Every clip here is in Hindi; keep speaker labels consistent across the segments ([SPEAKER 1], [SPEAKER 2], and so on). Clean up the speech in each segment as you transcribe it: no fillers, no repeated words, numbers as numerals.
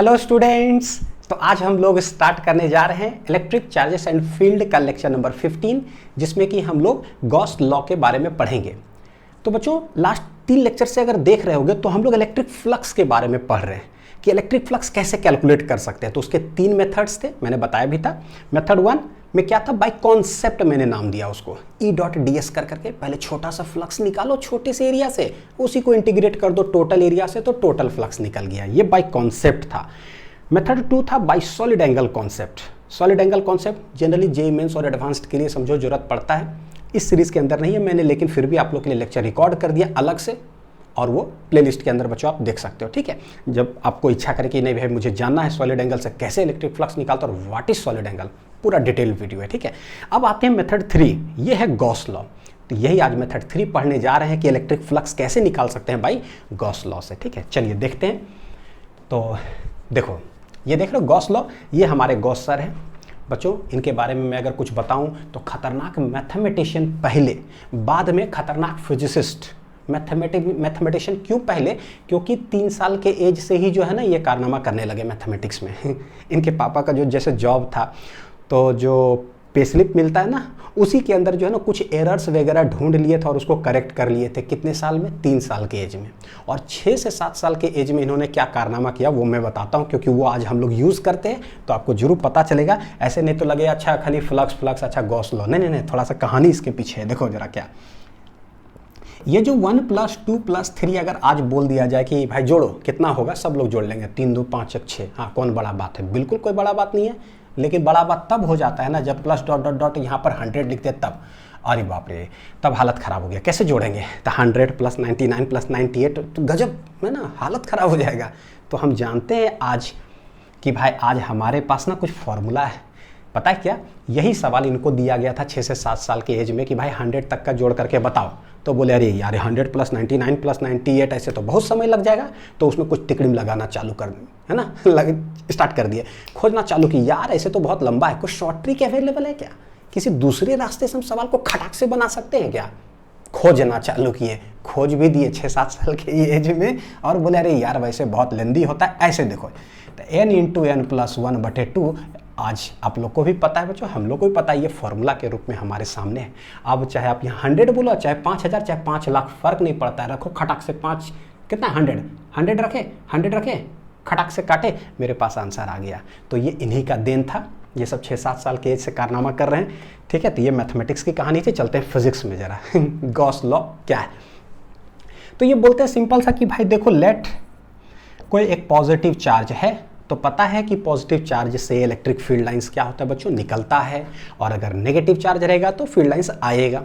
[SPEAKER 1] Hello students. तो आज हम लोग स्टार्ट करने जा रहे हैं इलेक्ट्रिक चार्जेस एंड फील्ड का लेक्चर नंबर 15, जिसमें कि हम लोग गॉस लॉ के बारे में पढ़ेंगे। तो बच्चों, लास्ट 3 लेक्चर से अगर देख रहे होगे तो हम लोग इलेक्ट्रिक फ्लक्स के बारे में पढ़ रहे हैं कि इलेक्ट्रिक फ्लक्स कैसे कैलकुलेट कर सकते हैं। तो उसके 3 मेथड्स थे, मैंने बताया भी था। मेथड 1 में क्या था, बाय कॉन्सेप्ट मैंने नाम दिया उसको, E.ds कर करके पहले छोटा सा फ्लक्स निकालो छोटे से एरिया से, उसी को इंटीग्रेट कर दो टोटल एरिया से, तो टोटल फ्लक्स निकल गया। ये बाय कॉन्सेप्ट था। मेथड 2 था by solid angle concept. Solid angle concept generally JEE Mains और एडवांस्ड के लिए समझो जरूरत पड़ता है। इस सीरीज के अंदर नहीं है मैंने, लेकिन फिर भी आप लोग के लिए लेक्चर रिकॉर्ड कर दिया अलग से, और वो प्लेलिस्ट के अंदर बच्चों आप देख सकते हो। ठीक है, जब आपको इच्छा करे कि नहीं भाई मुझे जानना है सॉलिड एंगल से कैसे इलेक्ट्रिक फ्लक्स निकालता और व्हाट इज सॉलिड एंगल, पूरा डिटेल वीडियो है। ठीक है, अब आते हैं मेथड 3, ये है गॉस लॉ। तो यही आज मेथड 3 पढ़ने जा रहे हैं कि इलेक्ट्रिक फ्लक्स कैसे निकाल सकते हैं भाई गॉस लॉ से। ठीक है, चलिए देखते हैं। तो देखो, ये देख रहे हो गॉस लॉ, ये हमारे गॉस सर हैं बच्चों। इनके बारे में मैं अगर कुछ बताऊं तो खतरनाक मैथमेटिशियन पहले, बाद में खतरनाक फिजिसिस्ट। मैथमेटिशियन क्यों पहले? क्योंकि 3 साल के एज से ही जो है ना ये कारनामा करने लगे मैथमेटिक्स में। इनके पापा का जो जैसे जॉब था, तो जो पे स्लिप मिलता है ना, उसी के अंदर जो है ना कुछ एरर्स वगैरह ढूंढ लिए थे और उसको करेक्ट कर लिए थे। कितने साल में? 3 साल के एज में। और 6 से 7 साल के एज में इन्होंने क्या कारनामा किया वो मैं बताता हूँ, क्योंकि वो आज हम लोग यूज़ करते हैं तो आपको जरूर पता चलेगा। ऐसे नहीं तो लगे अच्छा खाली फ्लक्स अच्छा गॉस लॉ, नहीं, थोड़ा सा कहानी इसके पीछे है। देखो जरा क्या, ये जो 1 + 2 + 3 अगर आज बोल दिया जाए कि भाई जोड़ो, कितना होगा? सब लोग जोड़ लेंगे, 3 2 5 1 6। हाँ, कौन बड़ा बात है? बिल्कुल कोई बड़ा बात नहीं है। लेकिन बड़ा बात तब हो जाता है ना जब प्लस डॉट डॉट डॉट यहाँ पर 100 लिखते तब। अरे बाप रे, तब हालत ख़राब हो गया। कैसे जोड़ेंगे? तो 100 + 99 + 98, तो गजब है ना, हालत ख़राब हो जाएगा। तो हम जानते हैं आज कि भाई आज हमारे पास ना कुछ फॉर्मूला है। पता है क्या? यही सवाल इनको दिया गया था 6 से 7 साल के एज में कि भाई 100 तक का जोड़ करके बताओ। तो बोले अरे यार 100 + 99 + 98 ऐसे तो बहुत समय लग जाएगा। तो उसमें कुछ टिकड़िम लगाना चालू कर, है ना, स्टार्ट कर दिए, खोजना चालू की। यार ऐसे तो बहुत लंबा है, कुछ शॉर्ट ट्रिक अवेलेबल है क्या? किसी दूसरे रास्ते से हम सवाल को खटाक से बना सकते हैं क्या? खोजना चालू किए, खोज भी दिए 6-7 साल के एज में, और बोले अरे यार वैसे बहुत लेंदी होता है। ऐसे देखो, तो n × n + 1/2 आज आप लोग को भी पता है बच्चों, हम लोग को भी पता है, ये फॉर्मूला के रूप में हमारे सामने है। अब चाहे आप यहाँ 100 बोलो, चाहे 5000, चाहे 5 लाख, फर्क नहीं पड़ता है। रखो खटाक से 5 कितना 100 रखे, खटाक से काटे, मेरे पास आंसर आ गया। तो ये इन्हीं का देन था। ये सब 6-7 साल के एज से कारनामा कर रहे हैं। ठीक है, तो ये मैथमेटिक्स की कहानी थी। चलते हैं फिजिक्स में जरा। गॉस लॉ क्या है? तो ये बोलते हैं सिंपल सा कि भाई देखो, लेट कोई एक पॉजिटिव चार्ज है, तो पता है कि पॉजिटिव चार्ज से इलेक्ट्रिक फील्ड लाइंस क्या होता है बच्चों, निकलता है। और अगर नेगेटिव चार्ज रहेगा तो फील्ड लाइंस आएगा।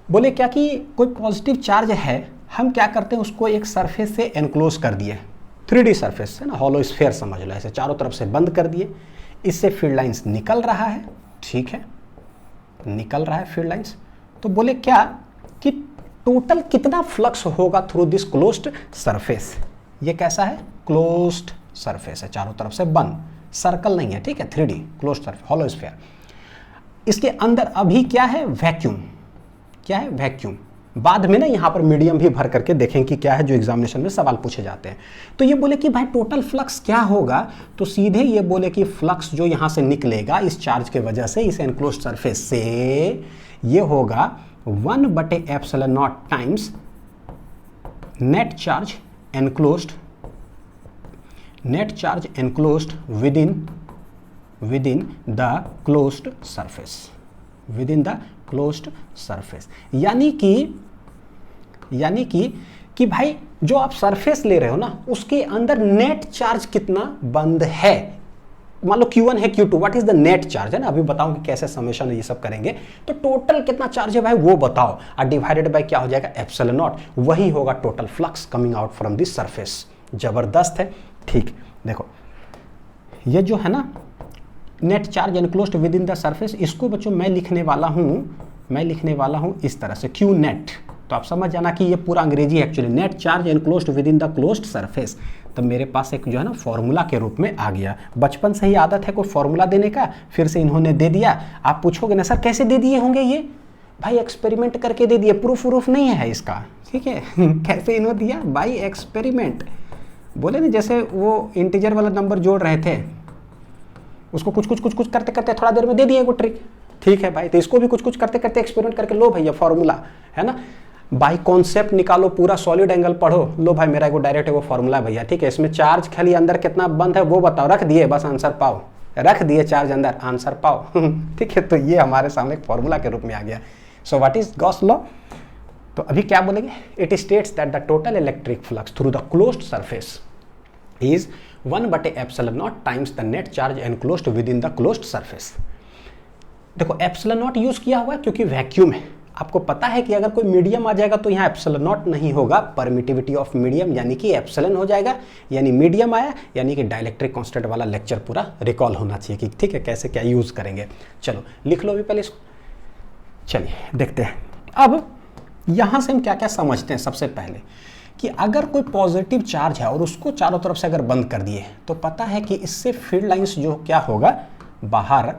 [SPEAKER 1] बोले क्या कि कोई पॉजिटिव चार्ज है, हम क्या करते हैं उसको एक सरफेस से एनक्लोज कर दिए, 3D सरफेस है ना, हॉलो स्फीयर समझ लो, ऐसे चारों तरफ से बंद कर दिए। इससे फील्ड लाइंस निकल रहा है। ठीक है, निकल रहा है फील्ड लाइंस। तो बोले क्या कि टोटल कितना फ्लक्स होगा थ्रू दिस क्लोज्ड सरफेस। ये कैसा है? क्लोज्ड सरफेस है, चारों तरफ से बंद, सर्कल नहीं है। ठीक है, 3D closed surface, hollow sphere. इसके अंदर अभी क्या है? वैक्यूम। क्या है? वैक्यूम। बाद में ना यहाँ पर मीडियम भी भर करके देखें कि क्या है, जो एग्जामिनेशन में सवाल पूछे जाते हैं। तो ये बोले कि भाई टोटल फ्लक्स क्या होगा, तो सीधे ये बोले कि फ्लक्स जो यहाँ से निकलेगा इस चार्ज के वजह से, इस एनक्लोज्ड सरफेस से, ये होगा 1/ε0 times net charge enclosed within the closed surface, within the closed surface। यानी कि भाई जो आप सरफेस ले रहे हो ना, उसके अंदर नेट चार्ज कितना बंद है। मान लो Q1 है, Q2, what is the net charge, है ना। अभी बताऊंगी कैसे समेशन ये सब करेंगे। तो टोटल कितना चार्ज है भाई वो बताओ, और डिवाइडेड बाय क्या हो जाएगा? ε0। वही होगा total flux coming out from this surface. जबरदस्त है। ठीक, देखो ये जो है ना net charge enclosed within the surface, इसको बच्चों मैं लिखने वाला हूँ इस तरह से, Q नेट। तो आप समझ जाना कि ये पूरा अंग्रेजी actually, net charge enclosed within the closed surface. तो मेरे पास एक जो है ना फॉर्मूला के रूप में आ गया। बचपन से ही आदत है कोई फॉर्मूला देने का, फिर से इन्होंने दे दिया। आप पूछोगे ना सर कैसे दे दिए होंगे ये? भाई एक्सपेरिमेंट करके दे दिए, प्रूफ नहीं है इसका। ठीक है। कैसे इन्होंने दिया? By experiment. बोले नहीं, जैसे वो इंटीजर वाला नंबर जोड़ रहे थे, उसको कुछ कुछ कुछ कुछ करते करते थोड़ा देर में दे दिए वो ट्रिक। ठीक है भाई, तो इसको भी कुछ कुछ करते करते एक्सपेरिमेंट करके लो भैया फॉर्मूला, है ना, बाई कॉन्सेप्ट निकालो, पूरा सॉलिड एंगल पढ़ो, लो भाई मेरा एगो डायरेक्ट एगो फॉर्मूला भैया। ठीक है, इसमें चार्ज खाली अंदर कितना बंद है वो बताओ, रख दिए बस आंसर पाओ, रख दिए चार्ज अंदर आंसर पाओ। ठीक है, तो ये हमारे सामने एक फॉर्मूला के रूप में आ गया। So what is Gauss law? तो अभी क्या बोलेंगे? It states that the total electric flux through the closed surface is 1/ε0 times the net charge enclosed within the closed surface. देखो ε0 यूज किया हुआ है क्योंकि वैक्यूम है। आपको पता है कि अगर कोई मीडियम आ जाएगा तो यहाँ ε0 नहीं होगा, परमिटिविटी ऑफ मीडियम यानी कि एप्सिलॉन हो जाएगा, यानी मीडियम आया, यानी कि डाइलेक्ट्रिक कांस्टेंट वाला लेक्चर पूरा रिकॉल होना चाहिए कि ठीक है कैसे क्या यूज करेंगे। चलो लिख लो अभी पहले इसको, चलिए देखते हैं। अब यहाँ से हम क्या क्या समझते हैं। सबसे पहले कि अगर कोई पॉजिटिव चार्ज है और उसको चारों तरफ से अगर बंद कर दिए तो पता है कि इससे फील्ड लाइंस जो क्या होगा, बाहर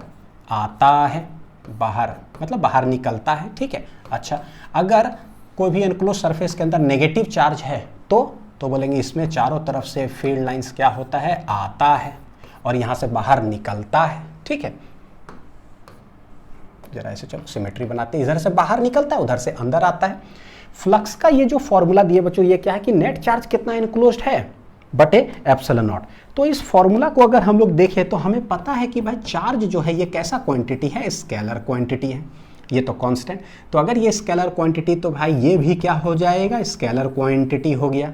[SPEAKER 1] आता है, बाहर मतलब बाहर निकलता है। ठीक है, अच्छा अगर कोई भी एनक्लोज सरफेस के अंदर नेगेटिव चार्ज है तो बोलेंगे इसमें चारों तरफ से फील्ड लाइंस क्या होता है, आता है और यहाँ से बाहर निकलता है। ठीक है, जरा ऐसे चलो सिमेट्री बनाते हैं, इधर से बाहर निकलता है उधर से अंदर आता है। फ्लक्स का ये जो फॉर्मूला दिए बच्चों, ये क्या है कि नेट चार्ज कितना एनक्लोज्ड है बटे ε0। तो इस फॉर्मूला को अगर हम लोग देखें तो हमें पता है कि भाई चार्ज जो है ये कैसा क्वांटिटी है, स्केलर क्वांटिटी है, ये तो कांस्टेंट। तो अगर ये स्केलर क्वांटिटी तो भाई ये भी क्या हो जाएगा, स्केलर क्वांटिटी हो गया।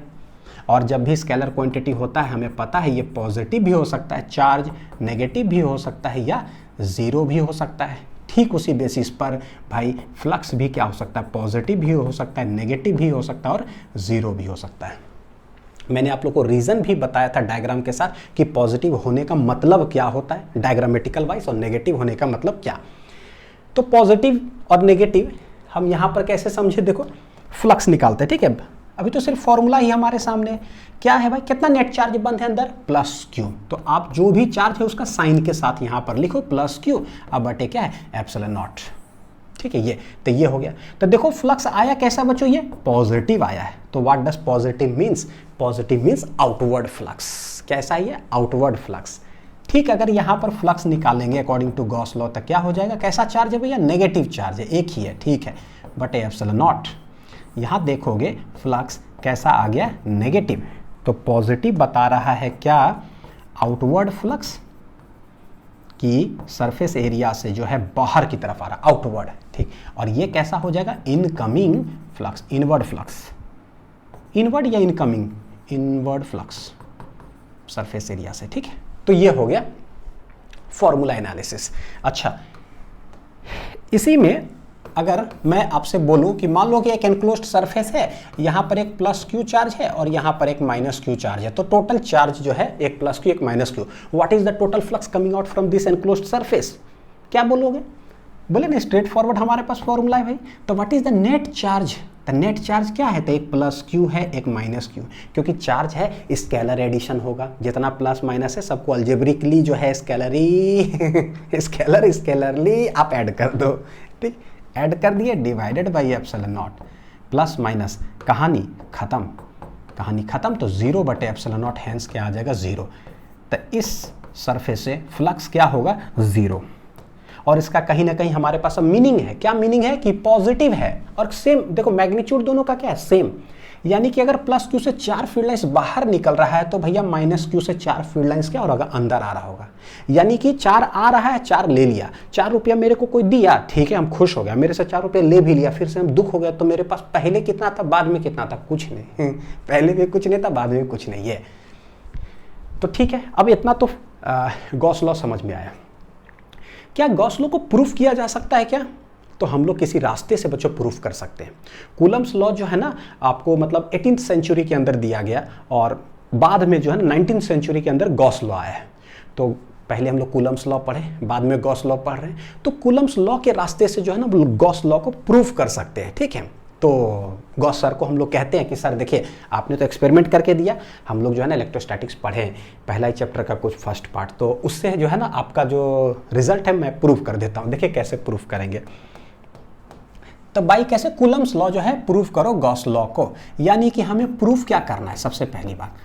[SPEAKER 1] और जब भी स्केलर क्वांटिटी होता है हमें पता है ये पॉजिटिव भी हो सकता है चार्ज, नेगेटिव भी हो सकता है या जीरो भी हो सकता है। ठीक उसी बेसिस पर भाई फ्लक्स भी क्या हो सकता है, पॉजिटिव भी हो सकता है, नेगेटिव भी हो सकता है और जीरो भी हो सकता है। मैंने आप लोग को रीजन भी बताया था डायग्राम के साथ कि पॉजिटिव होने का मतलब क्या होता है डायग्रामेटिकल वाइज और नेगेटिव होने का मतलब क्या। तो पॉजिटिव और नेगेटिव हम यहाँ पर कैसे समझे, देखो फ्लक्स निकालते हैं। ठीक है, अभी तो सिर्फ फॉर्मूला ही हमारे सामने क्या है भाई, कितना नेट चार्ज बंद है अंदर, प्लस क्यू। तो आप जो भी चार्ज है उसका साइन के साथ यहाँ पर लिखो प्लस क्यू, अब बटे क्या है ε0। ठीक है, ये तो ये हो गया। तो देखो फ्लक्स आया कैसा बच्चों, ये पॉजिटिव आया है। तो what does positive means, positive means outward flux. कैसा है ये, आउटवर्ड फ्लक्स। ठीक, अगर यहाँ पर फ्लक्स निकालेंगे अकॉर्डिंग टू गॉस लॉ तो क्या हो जाएगा, कैसा चार्ज है भैया, नेगेटिव चार्ज है, एक ही है। ठीक है, बटे ε0। यहाँ देखोगे फ्लक्स कैसा आ गया, नेगेटिव। तो पॉजिटिव बता रहा है क्या, आउटवर्ड फ्लक्स की सरफेस एरिया से जो है बाहर की तरफ आ रहा, आउटवर्ड। ठीक, और ये कैसा हो जाएगा, incoming flux, inward flux, inward या incoming, inward flux surface area से। ठीक है, तो ये हो गया फॉर्मूला एनालिसिस। अच्छा, इसी में अगर मैं आपसे बोलूं कि मान लो कि एक एनक्लोज्ड सरफेस है, यहाँ पर एक प्लस क्यू चार्ज है और यहाँ पर एक माइनस क्यू चार्ज है, तो टोटल चार्ज जो है एक प्लस क्यू एक minus Q, what is the total flux coming out from this enclosed surface, क्या बोलोगे, बोले ना स्ट्रेट फॉरवर्ड हमारे पास फॉर्मूला है भाई। तो what is the net charge, the net charge क्या है, तो एक प्लस क्यू है एक माइनस क्यू, क्योंकि चार्ज है स्केलर एडिशन होगा, जितना प्लस माइनस है सबको अल्जेब्रिकली जो है स्केलरी स्केलरली आप ऐड कर दो। ठीक, ऐड कर दिए, डिवाइडेड बाई ε0, प्लस माइनस कहानी खत्म, कहानी खत्म। तो 0 बटे ε0 हैंस क्या आ जाएगा, 0। तो इस सरफेस से फ्लक्स क्या होगा, 0। और इसका कहीं ना कहीं हमारे पास मीनिंग है, क्या मीनिंग है कि पॉजिटिव है और सेम, देखो मैग्नीट्यूड दोनों का क्या है, सेम। यानी कि अगर प्लस क्यू से 4 फील्ड लाइंस बाहर निकल रहा है तो भैया माइनस क्यू से 4 फील्ड लाइंस क्या होगा, अंदर आ रहा होगा। यानी कि 4 आ रहा है, 4 ले लिया, 4 रुपया मेरे को कोई दिया, ठीक है हम खुश हो गया, मेरे से 4 रुपया ले भी लिया, फिर से हम दुख हो गया, तो मेरे पास पहले कितना था बाद में कितना था, कुछ नहीं। पहले भी कुछ नहीं था बाद में कुछ नहीं है। तो ठीक है, अब इतना तो गॉस लॉ समझ में आया। क्या गॉस लॉ को प्रूफ किया जा सकता है क्या, तो हम लोग किसी रास्ते से बच्चों प्रूफ कर सकते हैं। कूलम्स लॉ जो है ना आपको मतलब 18th सेंचुरी के अंदर दिया गया और बाद में जो है 19th सेंचुरी के अंदर गॉस लॉ आया है। तो पहले हम लोग कूलम्स लॉ पढ़े, बाद में गॉस लॉ पढ़ रहे हैं, तो कूलम्स लॉ के रास्ते से जो है ना गॉस लॉ को प्रूफ कर सकते हैं। ठीक है, तो गॉस सर को हम लोग कहते हैं कि सर देखिए आपने तो एक्सपेरिमेंट करके दिया, हम लोग जो है ना इलेक्ट्रोस्टैटिक्स पढ़े पहला ही चैप्टर का कुछ फर्स्ट पार्ट, तो उससे जो है ना आपका जो रिजल्ट है मैं प्रूफ कर देता हूँ। देखिए कैसे प्रूफ करेंगे, तो भाई कैसे, कूलम्स लॉ जो है प्रूफ करो गॉस लॉ को। यानी कि हमें प्रूफ क्या करना है, सबसे पहली बात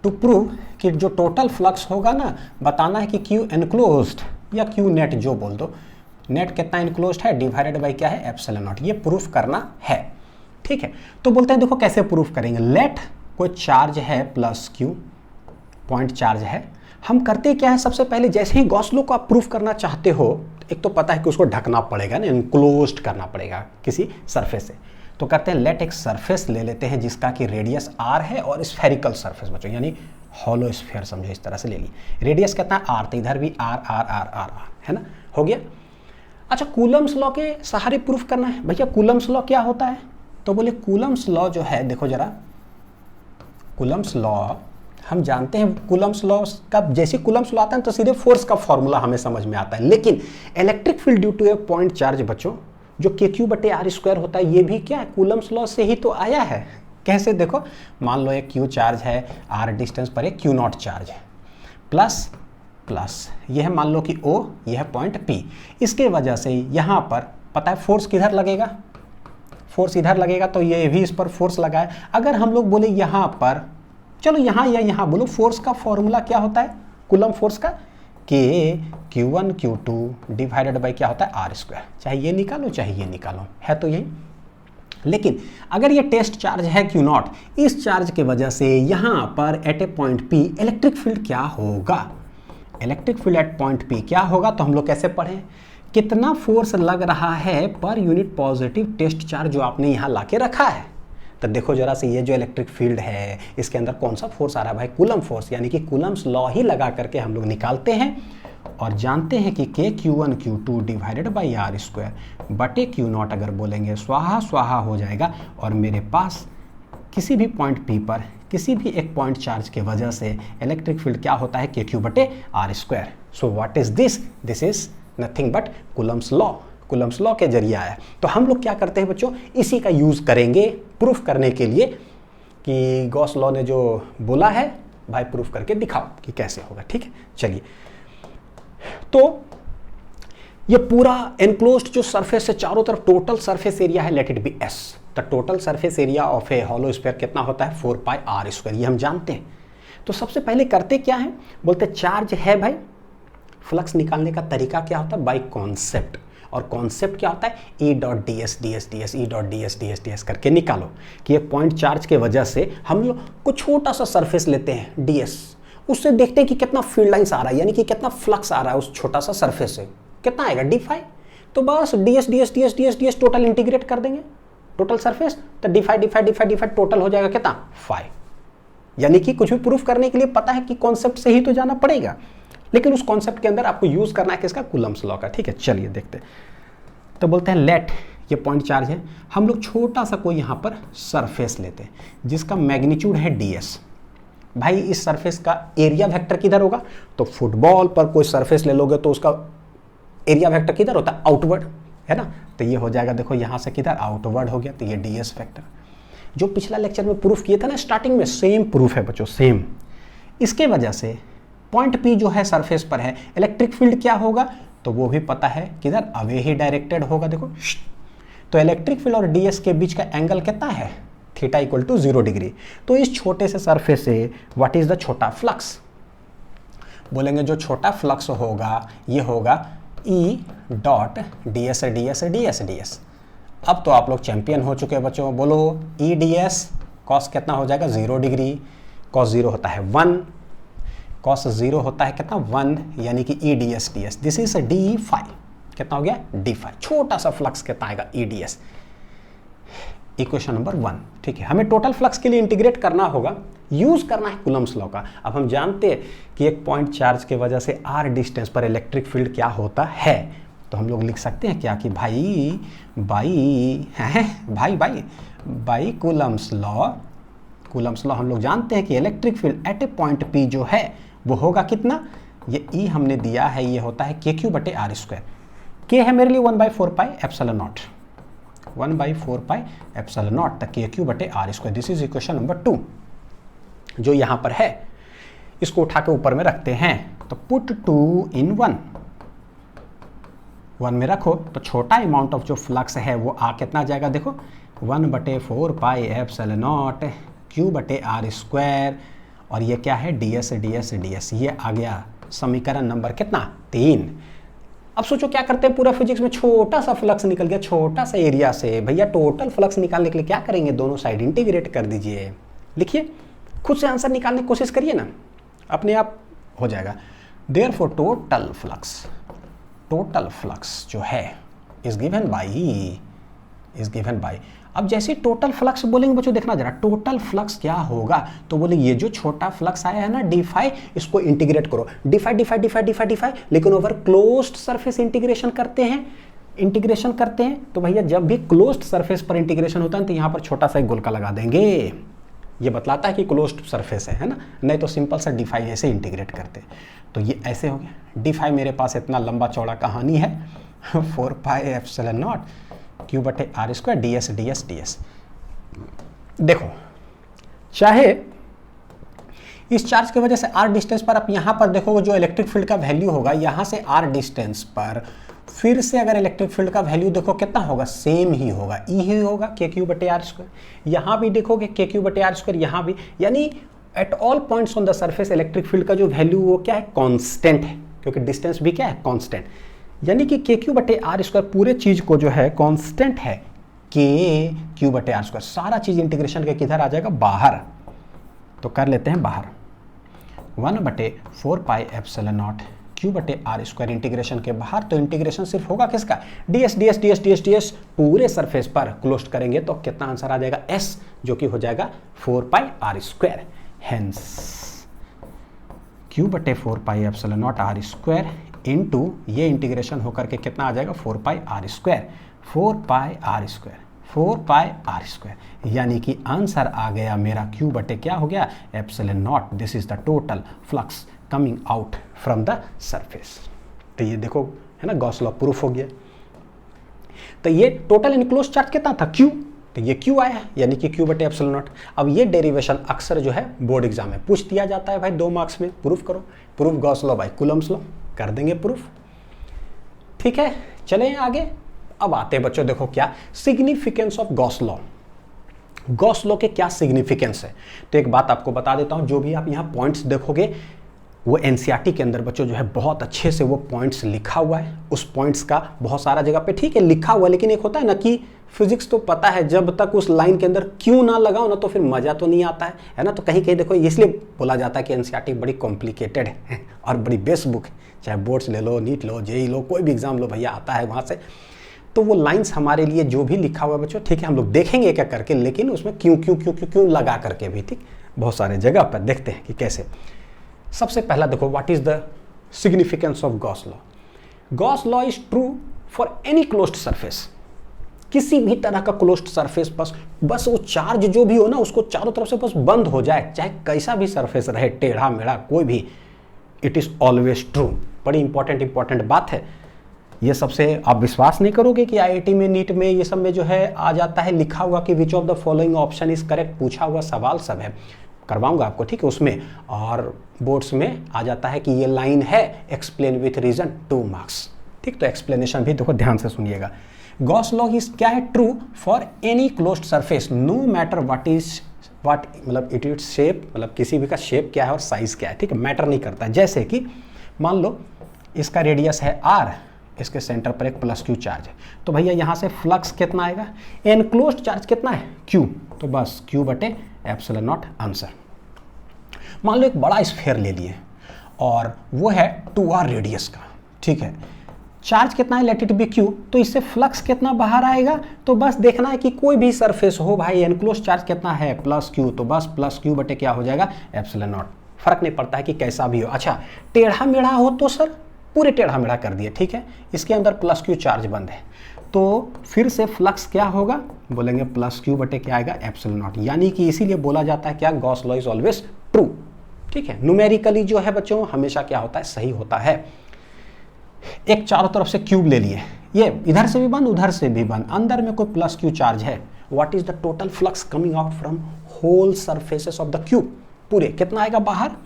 [SPEAKER 1] टू प्रूव कि जो टोटल फ्लक्स होगा ना, बताना है कि क्यू एनक्लोज्ड या क्यू नेट जो बोल दो, नेट कितना एनक्लोज्ड है डिवाइडेड बाई क्या है एप्सिलॉन नॉट, ये प्रूफ करना है। ठीक है, तो बोलते हैं देखो कैसे प्रूफ करेंगे। लेट कोई चार्ज है प्लस क्यू, पॉइंट चार्ज है। हम करते क्या है, सबसे पहले जैसे ही गॉस लॉ को आप प्रूफ करना चाहते हो, एक तो पता है कि उसको ढकना पड़ेगा ना, इनक्लोज्ड करना पड़ेगा किसी सरफेस से, तो करते हैं लेट एक सरफेस ले लेते हैं जिसका कि रेडियस आर है और स्फेरिकल सरफेस बच्चों, यानी हॉलो स्फीयर समझो, इस तरह से ले ली। रेडियस कितना है आर, तो इधर भी R R R R R है ना, हो गया। अच्छा, कूलम्स लॉ के सहारे प्रूफ करना है। भैया कूलम्स लॉ क्या होता है, तो बोले कूलम्स लॉ जो है, देखो जरा, कूलम्स लॉ हम जानते हैं, कूलम्स लॉ का जैसे कूलम्स लॉ आता है तो सीधे फोर्स का फॉर्मूला हमें समझ में आता है, लेकिन electric field due to a point charge बच्चों जो के क्यू बटे आर स्क्वायर होता है, ये भी क्या है कूलम्स लॉ से ही तो आया है। कैसे, देखो मान लो एक क्यू चार्ज है, आर डिस्टेंस पर एक क्यू नॉट चार्ज है, प्लस प्लस ये है मान लो कि ओ, ये है पॉइंट पी, इसके वजह से यहाँ पर पता है फोर्स किधर लगेगा, फोर्स इधर लगेगा, तो ये भी इस पर फोर्स लगा है। अगर हम लोग बोले यहाँ पर, चलो यहाँ या यहाँ बोलो, फोर्स का फॉर्मूला क्या होता है कूलम फोर्स का, के Q1 Q2 डिवाइडेड बाई क्या होता है आर स्क्वायर, चाहे ये निकालो चाहे ये निकालो, है तो यही। लेकिन अगर ये टेस्ट चार्ज है Q नॉट, इस चार्ज के वजह से यहाँ पर एट ए पॉइंट P इलेक्ट्रिक फील्ड क्या होगा, electric field eight point P क्या होगा, तो हम लोग कैसे पढ़ें, कितना फोर्स लग रहा है per unit positive test charge जो आपने यहाँ ला के रखा है। तो देखो जरा से, ये जो इलेक्ट्रिक फील्ड है इसके अंदर कौन सा फोर्स आ रहा है भाई, कूलम फोर्स, यानी कि कूलम्स लॉ ही लगा करके हम लोग निकालते हैं और जानते हैं कि के Q1 Q2 divided by R square बटे Q नॉट, अगर बोलेंगे स्वाहा स्वाहा हो जाएगा, और मेरे पास किसी भी पॉइंट P पर किसी भी एक पॉइंट चार्ज के वजह से इलेक्ट्रिक फील्ड क्या होता है के क्यू बटे R square. So what is this, this is nothing but Coulomb's law, Coulomb's law के जरिए आया। तो हम लोग क्या करते हैं बच्चों, इसी का यूज करेंगे प्रूफ करने के लिए कि गॉस लॉ ने जो बोला है भाई प्रूफ करके दिखाओ कि कैसे होगा। ठीक है, चलिए, तो ये पूरा एनक्लोज्ड जो सरफेस है चारों तरफ, टोटल सरफेस एरिया है, let it be S. The total surface area of A hollow sphere कितना होता है 4 पाई आर स्क्वायर, ये हम जानते हैं। तो सबसे पहले करते क्या है, बोलते चार्ज है भाई, फ्लक्स निकालने का तरीका क्या होता है, बाई कॉन्सेप्ट, और कॉन्सेप्ट क्या होता है ई dot D S D S D S, ई dot D S D S D S करके निकालो कि एक पॉइंट चार्ज के वजह से हम लोग को छोटा सा सरफेस लेते हैं डी एस, उससे देखते हैं कि कितना फील्ड लाइंस आ रहा है, यानी कि कितना फ्लक्स आ रहा है उस छोटा सा सरफेस से, कितना आएगा डी फाई। तो बस D S D S D S D S D S total integrate कर देंगे टोटल सरफेस, तो D phi D phi D phi D phi total हो जाएगा कितना फाई। यानी कि कुछ भी प्रूफ करने के लिए पता है कि कॉन्सेप्ट से ही तो जाना पड़ेगा, लेकिन उस कॉन्सेप्ट के अंदर आपको यूज करना है किसका, कूलम्स लॉ का। ठीक है, चलिए देखते हैं। तो बोलते हैं लेट, ये पॉइंट चार्ज है, हम लोग छोटा सा कोई यहाँ पर सरफेस लेते हैं जिसका मैग्नीट्यूड है ds। भाई इस सरफेस का एरिया वेक्टर किधर होगा, तो फुटबॉल पर कोई सरफेस ले लोगे तो उसका एरिया वेक्टर किधर होता है, आउटवर्ड, है ना। तो ये हो जाएगा, देखो यहाँ से किधर आउटवर्ड हो गया, तो ये ds वेक्टर जो पिछला लेक्चर में प्रूफ किए थे ना स्टार्टिंग में, सेम प्रूफ है बच्चों, सेम। इसके वजह से पॉइंट P जो है सरफेस पर है, इलेक्ट्रिक फील्ड क्या होगा, तो वो भी पता है किधर, अवे ही डायरेक्टेड होगा। देखो तो इलेक्ट्रिक फील्ड और ds के बीच का एंगल कितना है, थीटा इक्वल टू 0 डिग्री। तो इस छोटे से सरफेस से व्हाट इज द छोटा फ्लक्स, बोलेंगे जो छोटा फ्लक्स होगा ये होगा ई dot D S D S D S D S. अब तो आप लोग चैंपियन हो चुके हैं बच्चों, बोलो ई डी एस कॉस कितना हो जाएगा 0 डिग्री, कॉस 0 होता है 1, कॉस 0 होता है कितना 1, यानी कि E D S D S, this is D phi, कितना हो गया डी फाई, छोटा सा फ्लक्स कितना आएगा ई डी एस, इक्वेशन नंबर 1। ठीक है, हमें टोटल फ्लक्स के लिए इंटीग्रेट करना होगा, यूज करना है कूलम्स लॉ का। अब हम जानते हैं कि एक पॉइंट चार्ज के वजह से आर डिस्टेंस पर इलेक्ट्रिक फील्ड क्या होता है, तो हम लोग लिख सकते हैं क्या कि भाई बाई है भाई by by Coulomb's law, Coulomb's law हम लोग जानते हैं कि इलेक्ट्रिक फील्ड एट ए पॉइंट P जो है वो होगा कितना, ये E हमने दिया है, ये होता है के क्यू बटे आर स्क्वायर, के है मेरे लिए 1/4 pi epsilon naught, 1/4 pi epsilon naught तक के क्यू बटे R square. This is equation number 2 जो यहाँ पर है, इसको उठा के ऊपर में रखते हैं, तो पुट 2 in 1 में रखो, तो छोटा अमाउंट ऑफ जो फ्लक्स है वो आ कितना जाएगा, देखो 1/4 पाई एप्सिलॉन नॉट क्यू बटे आर स्क्वायर, और ये क्या है ds ds ds, ये आ गया समीकरण नंबर कितना 3। अब सोचो क्या करते हैं, पूरा फिजिक्स में छोटा सा फ्लक्स निकल गया छोटा सा एरिया से, भैया टोटल फ्लक्स निकालने के लिए क्या करेंगे, दोनों साइड इंटीग्रेट कर दीजिए। लिखिए, खुद से आंसर निकालने की कोशिश करिए ना, अपने आप हो जाएगा। देयरफॉर टोटल फ्लक्स जो है इज गिवन बाई। अब जैसे टोटल फ्लक्स बोलेंगे बच्चों, देखना जरा टोटल फ्लक्स क्या होगा, तो बोले ये जो छोटा फ्लक्स आया है ना डी फाई, इसको इंटीग्रेट करो, डी फाई, लेकिन ओवर क्लोज्ड सरफेस इंटीग्रेशन करते हैं तो भैया जब भी क्लोज्ड सरफेस पर इंटीग्रेशन होता है तो यहाँ पर छोटा सा एक गोलका लगा देंगे, ये बतलाता है कि क्लोज्ड सरफेस है ना, नहीं तो सिंपल सा डी फाई ऐसे इंटीग्रेट करते। तो ये ऐसे हो गया, डी फाई मेरे पास इतना लंबा चौड़ा कहानी है 4 पाई एप्सिलॉन नॉट क्यू बटे आर स्क्वायर ds। देखो, चाहे इस चार्ज की वजह से r डिस्टेंस पर आप यहां पर देखोगे जो इलेक्ट्रिक फील्ड का वैल्यू होगा, यहां से r डिस्टेंस पर फिर से अगर इलेक्ट्रिक फील्ड का वैल्यू देखो कितना होगा, सेम ही होगा, ई ही होगा के क्यू बटे आर स्क्वायर। यहां भी देखोगे के क्यू बटे आर स्क्वायर, यहां भी, यानी at all points on the surface electric field का जो वैल्यू वो क्या है, कांस्टेंट है, क्योंकि डिस्टेंस भी क्या है, कांस्टेंट। यानी कि के क्यू बटे आर स्क्वायर पूरे चीज को जो है कांस्टेंट है, के क्यू बटे आर स्क्वायर, सारा चीज इंटीग्रेशन के किधर आ जाएगा, बाहर। तो कर लेते हैं बाहर 1/4 पाई एप्सिलॉन नॉट क्यू बटे आर स्क्वायर इंटीग्रेशन के बाहर। तो इंटीग्रेशन सिर्फ होगा किसका, ds पूरे सरफेस पर क्लोज करेंगे तो कितना आंसर आ जाएगा, s, जो कि हो जाएगा 4 pi r square. Hence q बटे 4 pi epsilon naught r square into ये इंटीग्रेशन होकर के कितना आ जाएगा, 4 pi r square, 4 pi r square, 4 pi r square, यानी कि आंसर आ गया मेरा क्यू बटे क्या हो गया, epsilon naught. This is the total flux coming out from the surface. तो ये देखो है ना, गॉस लॉ प्रूफ हो गया। तो ये टोटल इनक्लोज चार्ज कितना था, क्यू, तो ये क्यू आया, यानी कि क्यू बटे एप्सिलॉन नॉट। अब ये डेरिवेशन अक्सर जो है बोर्ड एग्जाम में पूछ दिया जाता है भाई, 2 मार्क्स में, प्रूफ करो, proof Gauss law by Coulomb's law, कर देंगे प्रूफ। ठीक है, चलें आगे। अब आते हैं बच्चों, देखो क्या significance of Gauss law. Gauss law के क्या सिग्निफिकेंस है, तो एक बात आपको बता देता हूं, जो भी आप यहां पॉइंट्स देखोगे वो एनसीईआरटी के अंदर बच्चों जो है बहुत अच्छे से वो पॉइंट्स लिखा हुआ है, उस पॉइंट्स का बहुत सारा जगह पे ठीक है लिखा हुआ, लेकिन एक होता है ना कि फिजिक्स तो पता है, जब तक उस लाइन के अंदर क्यों ना लगाओ ना तो फिर मजा तो नहीं आता है ना। तो कहीं कहीं देखो, इसलिए बोला जाता है कि एनसीईआरटी बड़ी कॉम्प्लिकेटेड है और बड़ी बेस्ट बुक है, चाहे बोर्ड्स ले लो, नीट लो, जेई लो, कोई भी एग्जाम लो भैया, आता है वहाँ से। तो वो लाइंस हमारे लिए जो भी लिखा हुआ है बच्चों, ठीक है, हम लोग देखेंगे क्या करके, लेकिन उसमें क्यों क्यों क्यों क्यों क्यों लगा करके भी, ठीक, बहुत सारे जगह पर देखते हैं कि कैसे। सबसे पहला देखो, what is the significance of Gauss law. Gauss law is true for any closed surface, किसी भी तरह का क्लोज्ड सरफेस, बस वो चार्ज जो भी हो ना उसको चारों तरफ से बस बंद हो जाए, चाहे कैसा भी सरफेस रहे, टेढ़ा मेढ़ा कोई भी, इट इज ऑलवेज ट्रू। बड़ी इंपॉर्टेंट बात है ये। सबसे आप विश्वास नहीं करोगे कि आईआईटी में, नीट में, ये सब में जो है आ जाता है लिखा हुआ कि which of the following option is correct, पूछा हुआ सवाल सब है, करवाऊंगा आपको, ठीक है, उसमें। और बोर्ड्स में आ जाता है कि ये लाइन है, एक्सप्लेन विथ रीजन, 2 मार्क्स, ठीक। तो एक्सप्लेनेशन भी देखो ध्यान से सुनिएगा। गॉस लॉ इज क्या है, true for any closed surface, no matter what मतलब इट इज शेप, मतलब किसी भी का शेप क्या है और साइज क्या है, ठीक है, मैटर नहीं करता है। जैसे कि मान लो इसका रेडियस है r, इसके सेंटर पर एक प्लस क्यू चार्ज है, तो भैया यहाँ से फ्लक्स कितना आएगा, एनक्लोज्ड चार्ज कितना है, क्यू, तो बस क्यू बटे एप्सिलॉन नॉट आंसर। मान लो एक बड़ा स्फीयर ले लिए और वो है 2r रेडियस का, ठीक है, चार्ज कितना है, लेट इट बी क्यू, तो इससे फ्लक्स कितना बाहर आएगा, तो बस देखना है कि कोई भी सरफेस हो भाई, एनक्लोज चार्ज कितना है, प्लस क्यू, तो बस प्लस क्यू बटे क्या हो जाएगा, एप्सिलॉन नॉट। फर्क नहीं पड़ता है कि कैसा भी हो। अच्छा, टेढ़ा मेढ़ा हो तो सर पूरे टेढ़ा मेढ़ा कर दिए, ठीक है, इसके अंदर प्लस क्यू चार्ज बंद है, तो फिर से फ्लक्स क्या होगा, बोलेंगे प्लस क्यू बटे क्या आएगा, एप्सिलॉन नॉट। यानी कि इसीलिए बोला जाता है क्या, Gauss law is always true, ठीक है। न्यूमेरिकली जो है बच्चों हमेशा क्या होता है, सही होता है। एक चारों तरफ से क्यूब ले लिए, ये इधर से भी बंद उधर से भी बंद, अंदर में कोई प्लस क्यू चार्ज है, what is the total flux coming out from whole surfaces of the cube, पूरे कितना आएगा बाहर,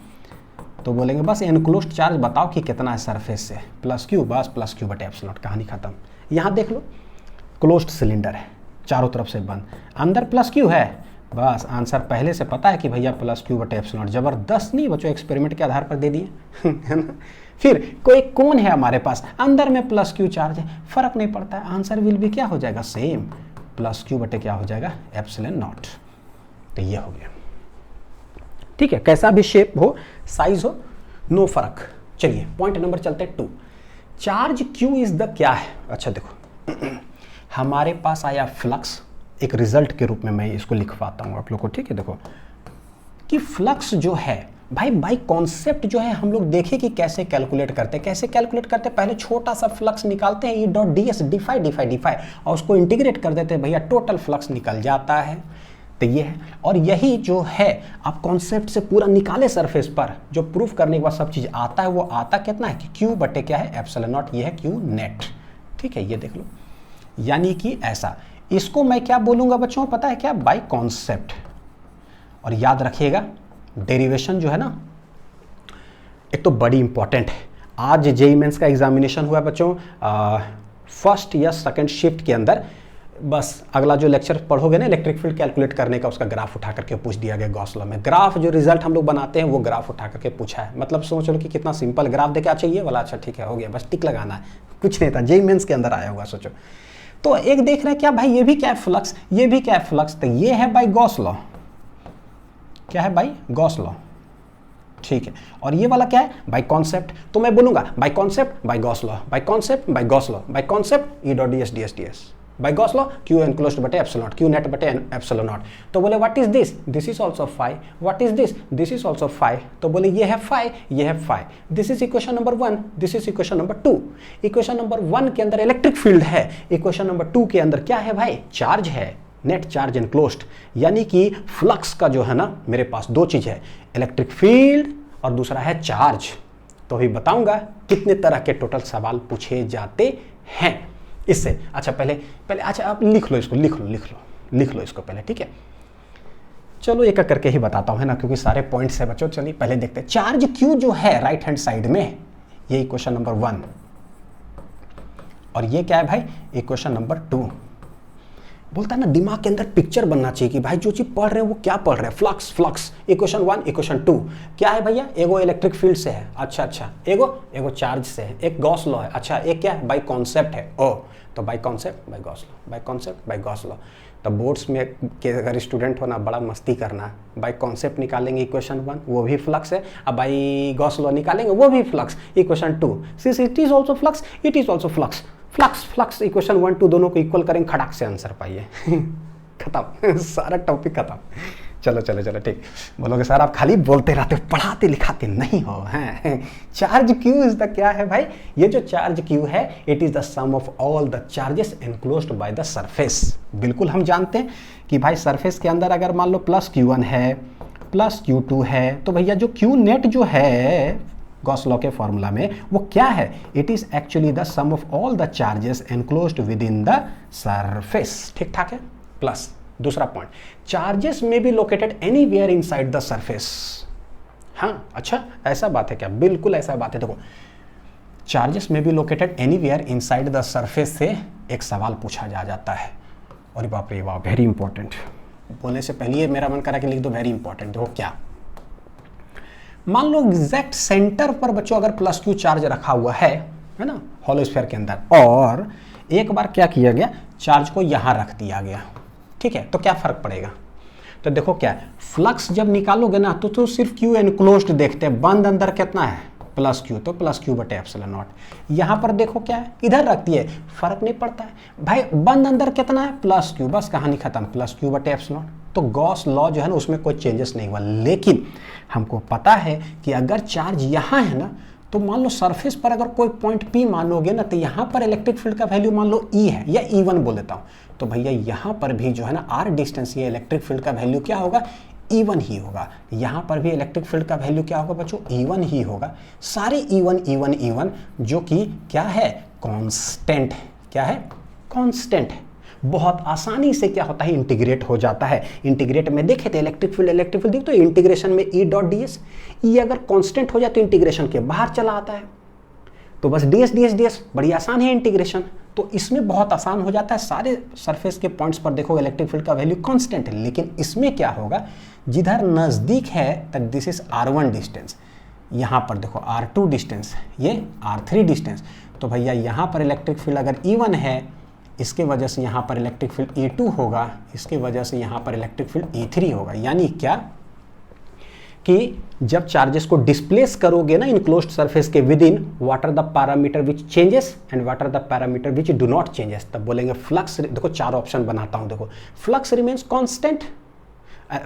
[SPEAKER 1] तो बोलेंगे बस एनक्लोज्ड चार्ज बताओ कि कितना है सरफेस से, प्लस क्यू, बस प्लस क्यू बटे एप्सिलॉन, कहानी खत्म। यहाँ देख लो, क्लोज्ड सिलेंडर है, चारों तरफ से बंद, अंदर प्लस क्यू है, बस आंसर पहले से पता है कि भैया प्लस क्यू बटे एप्सिलॉन। जबरदस्त नहीं बच्चों, एक्सपेरिमेंट के आधार पर दे दिए है ना। फिर कोई कौन है हमारे पास, अंदर में प्लस क्यू चार्ज है, फर्क नहीं पड़ता है, आंसर विल भी क्या हो जाएगा, सेम, प्लस क्यू बटे क्या हो जाएगा, एप्सिलॉन नॉट। तो ये हो गया, ठीक है, कैसा भी शेप हो, साइज हो, नो फर्क। चलिए पॉइंट नंबर चलते हैं 2, चार्ज क्यू इज द क्या है। अच्छा देखो हमारे पास आया फ्लक्स, एक रिजल्ट के रूप में मैं इसको लिखवाता हूँ आप लोग को, ठीक है। देखो कि फ्लक्स जो है भाई बाई कॉन्सेप्ट जो है हम लोग देखें कि कैसे कैलकुलेट करते हैं। कैसे कैलकुलेट करते हैं, पहले छोटा सा फ्लक्स निकालते हैं, E dot D S, D phi और उसको इंटीग्रेट कर देते हैं, भैया टोटल फ्लक्स निकल जाता है। तो ये है, और यही जो है आप कॉन्सेप्ट से पूरा निकाले सरफेस पर, जो प्रूफ करने के बाद सब चीज़ आता है, वो आता कितना है कि क्यू बटे क्या है, एप्सिलॉन नॉट, ये है क्यू नेट, ठीक है। ये देख लो, यानी कि ऐसा, इसको मैं क्या बोलूँगा बच्चों, पता है क्या, बाय कॉन्सेप्ट। और याद रखिएगा डेरिवेशन जो है ना, एक तो बड़ी इंपॉर्टेंट है। आज जेईई मेंस का एग्जामिनेशन हुआ है बच्चों, फर्स्ट या सेकंड शिफ्ट के अंदर, बस अगला जो लेक्चर पढ़ोगे ना इलेक्ट्रिक फील्ड कैलकुलेट करने का, उसका ग्राफ उठा करके पूछ दिया गया गॉस लॉ में। ग्राफ जो रिजल्ट हम लोग बनाते हैं वो ग्राफ उठा करके पूछा है, मतलब सोच लो कि कितना सिंपल ग्राफ देखे, अच्छा ये वाला, अच्छा ठीक है हो गया, बस टिक लगाना है, कुछ नहीं था, जेईई मेंस के अंदर आया हुआ। सोचो तो एक देख रहे हैं क्या भाई, ये भी क्या है फ्लक्स, ये भी क्या है फ्लक्स, तो ये है बाई गॉस लॉ, क्या है बाई गॉस लॉ, ठीक है। और ये वाला क्या है, बाई कॉन्सेप्ट। तो मैं बोलूंगा by concept by Gauss law, by concept by Gauss law, by concept E dot D S D S D S, by Gauss law Q enclosed बटे एप्सिलॉन नॉट, क्यू नेट बटे एप्सिलॉन नॉट। तो बोले what is this, this is also phi, what is this, this is also phi. तो बोले ये है फाई, ये है phi, this is equation number 1, this is equation number 2। Equation number 1 के अंदर इलेक्ट्रिक फील्ड है, इक्वेशन नंबर 2 के अंदर क्या है भाई, चार्ज है, नेट चार्ज एनक्लोज्ड, यानी कि फ्लक्स का जो है ना मेरे पास दो चीज है, इलेक्ट्रिक फील्ड और दूसरा है चार्ज। तो अभी बताऊंगा कितने तरह के टोटल सवाल पूछे जाते हैं इससे। अच्छा पहले अच्छा आप लिख लो इसको, लिख लो इसको पहले, ठीक है। चलो एक करके ही बताता हूं, है ना, क्योंकि सारे पॉइंट्स है बच्चों। चलिए पहले देखते हैं, चार्ज क्यू जो है राइट हैंड साइड में, ये इक्वेशन नंबर 1, और ये क्या है भाई, इक्वेशन नंबर 2। बोलता है ना दिमाग के अंदर पिक्चर बनना चाहिए कि भाई जो चीज पढ़ रहे हैं वो क्या पढ़ रहे हैं, फ्लक्स, इक्वेशन 1 इक्वेशन 2 क्या है भैया, एगो इलेक्ट्रिक फील्ड से है, अच्छा, एगो चार्ज से है, एक गॉस लॉ है, अच्छा एक क्या है, बाई कॉन्सेप्ट है, ओ तो by concept by Gauss law, by concept by Gauss law. तो बोर्ड्स में के अगर स्टूडेंट हो ना, बड़ा मस्ती करना, बाई कॉन्सेप्ट निकालेंगे इक्वेशन 1 वो भी फ्लक्स है, अब बाई गॉस लॉ निकालेंगे वो भी flux, equation 2 since it is also flux, it is also flux equation 1 2 दोनों को इक्वल करेंगे, खटाक से आंसर पाइए खत्म सारा टॉपिक खत्म। चलो ठीक, बोलोगे सर आप खाली बोलते रहते हो, पढ़ाते लिखाते नहीं हो हैं। चार्ज क्यू इज द क्या है भाई, ये जो चार्ज क्यू है it is the sum of all the charges enclosed by the surface. बिल्कुल हम जानते हैं कि भाई सरफेस के अंदर अगर मान लो प्लस Q1 है, प्लस Q2 है, तो भैया जो Q नेट जो है गॉस लॉ के फॉर्मूला में वो क्या है, it is actually the sum of all the charges enclosed within the surface, ठीक ठाक है। प्लस दूसरा point, charges may be located anywhere inside the surface. हाँ अच्छा ऐसा बात है क्या, बिल्कुल ऐसा बात है। देखो charges may be located anywhere inside the surface से एक सवाल पूछा जाता है, और बाप रे बाप वेरी इंपॉर्टेंट, बोलने से पहले मेरा मन करा कि लिख दो वेरी इंपॉर्टेंट। देखो क्या, मान लो एग्जैक्ट सेंटर पर बच्चों अगर प्लस क्यू चार्ज रखा हुआ है ना हॉलो स्फीयर के अंदर, और एक बार क्या किया गया, चार्ज को यहां रख दिया गया, ठीक है, तो क्या फर्क पड़ेगा। तो देखो क्या है, फ्लक्स जब निकालोगे ना तो सिर्फ क्यू एनक्लोज्ड देखते हैं, बंद अंदर कितना है प्लस क्यू, तो प्लस क्यू बटे एप्सिलॉन नॉट। यहां पर देखो क्या है, इधर रख दिए, फर्क नहीं पड़ता है भाई, बंद अंदर कितना है प्लस क्यू, बस कहानी खत्म, प्लस क्यू बटे एप्सिलॉन। तो गॉस लॉ जो है ना उसमें कोई चेंजेस नहीं हुआ, लेकिन हमको पता है कि अगर चार्ज यहाँ है ना, तो मान लो सरफेस पर अगर कोई पॉइंट P मानोगे ना, तो यहाँ पर इलेक्ट्रिक फील्ड का वैल्यू मान लो E है या E1 बोल देता हूँ, तो भैया यहाँ पर भी जो है ना R डिस्टेंस ये इलेक्ट्रिक फील्ड का वैल्यू क्या होगा, E1 ही होगा। यहाँ पर भी इलेक्ट्रिक फील्ड का वैल्यू क्या होगा बच्चों, E1 ही होगा। सारे E1 जो कि क्या है, कांस्टेंट, क्या है, कांस्टेंट है। बहुत आसानी से क्या होता है, इंटीग्रेट हो जाता है। इंटीग्रेट में देखे थे इलेक्ट्रिक फील्ड देख तो इंटीग्रेशन में E डॉट ds, ये अगर कांस्टेंट हो जाए तो इंटीग्रेशन के बाहर चला आता है। तो बस ds ds ds, बड़ी आसान है इंटीग्रेशन। तो इसमें बहुत आसान हो जाता है, सारे सरफेस के पॉइंट्स पर देखो इलेक्ट्रिक फील्ड का वैल्यू कांस्टेंट है। लेकिन इसमें क्या होगा, जिधर नज़दीक है तक दिस इज r1 डिस्टेंस, यहाँ पर देखो r2 डिस्टेंस, ये r3 डिस्टेंस। तो भैया यहाँ पर इलेक्ट्रिक फील्ड अगर E1 है, इसके वजह से यहाँ पर इलेक्ट्रिक फील्ड E2 होगा, इसके वजह से यहाँ पर इलेक्ट्रिक फील्ड E3 होगा। यानी क्या कि जब चार्जेस को डिस्प्लेस करोगे ना इनक्लोज्ड सरफेस के within, what are the parameter which changes and what are the parameter which do not changes, तब बोलेंगे फ्लक्स। देखो 4 ऑप्शन बनाता हूँ, देखो फ्लक्स रिमेन्स कांस्टेंट,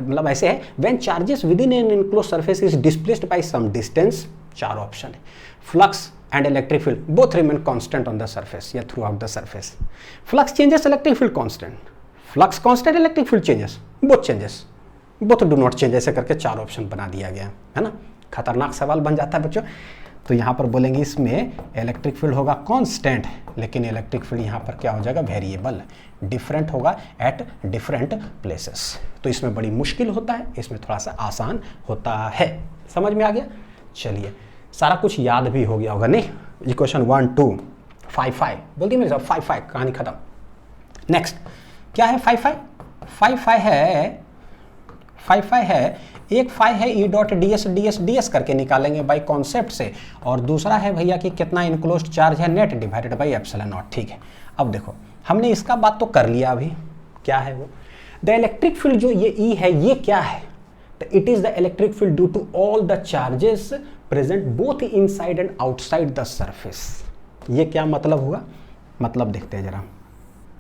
[SPEAKER 1] मतलब ऐसे है when charges within an enclosed surface is displaced by some distance, 4 option है। Flux and electric field both remain constant on the surface या throughout the surface. Flux changes, electric field constant. Flux constant, electric field changes, both changes, both do not change, ऐसे करके 4 ऑप्शन बना दिया गया है ना। खतरनाक सवाल बन जाता है बच्चों। तो यहाँ पर बोलेंगे इसमें इलेक्ट्रिक फील्ड होगा कांस्टेंट, लेकिन इलेक्ट्रिक फील्ड यहाँ पर क्या हो जाएगा, वेरिएबल, डिफरेंट होगा एट डिफरेंट प्लेसेस। तो इसमें बड़ी मुश्किल होता है, इसमें थोड़ा सा आसान होता है। समझ में आ गया? चलिए, सारा कुछ याद भी हो गया होगा नहीं। इक्वेशन 1 2 5 5 बोलती मेरे साथ 5 5, कहानी खत्म। नेक्स्ट क्या है 5 5? 5 5 है, 5 5 है, एक 5 है ई dot D S D S D S करके निकालेंगे बाई कॉन्सेप्ट से, और दूसरा है भैया कि कितना इनक्लोज्ड चार्ज है net divided by epsilon not. ठीक है, अब देखो हमने इसका बात तो कर लिया अभी, क्या है वो, द इलेक्ट्रिक फील्ड जो ये ई है ये क्या है, it is the electric field due to all the charges present both inside and outside the surface. ये क्या मतलब हुआ, मतलब देखते हैं जरा,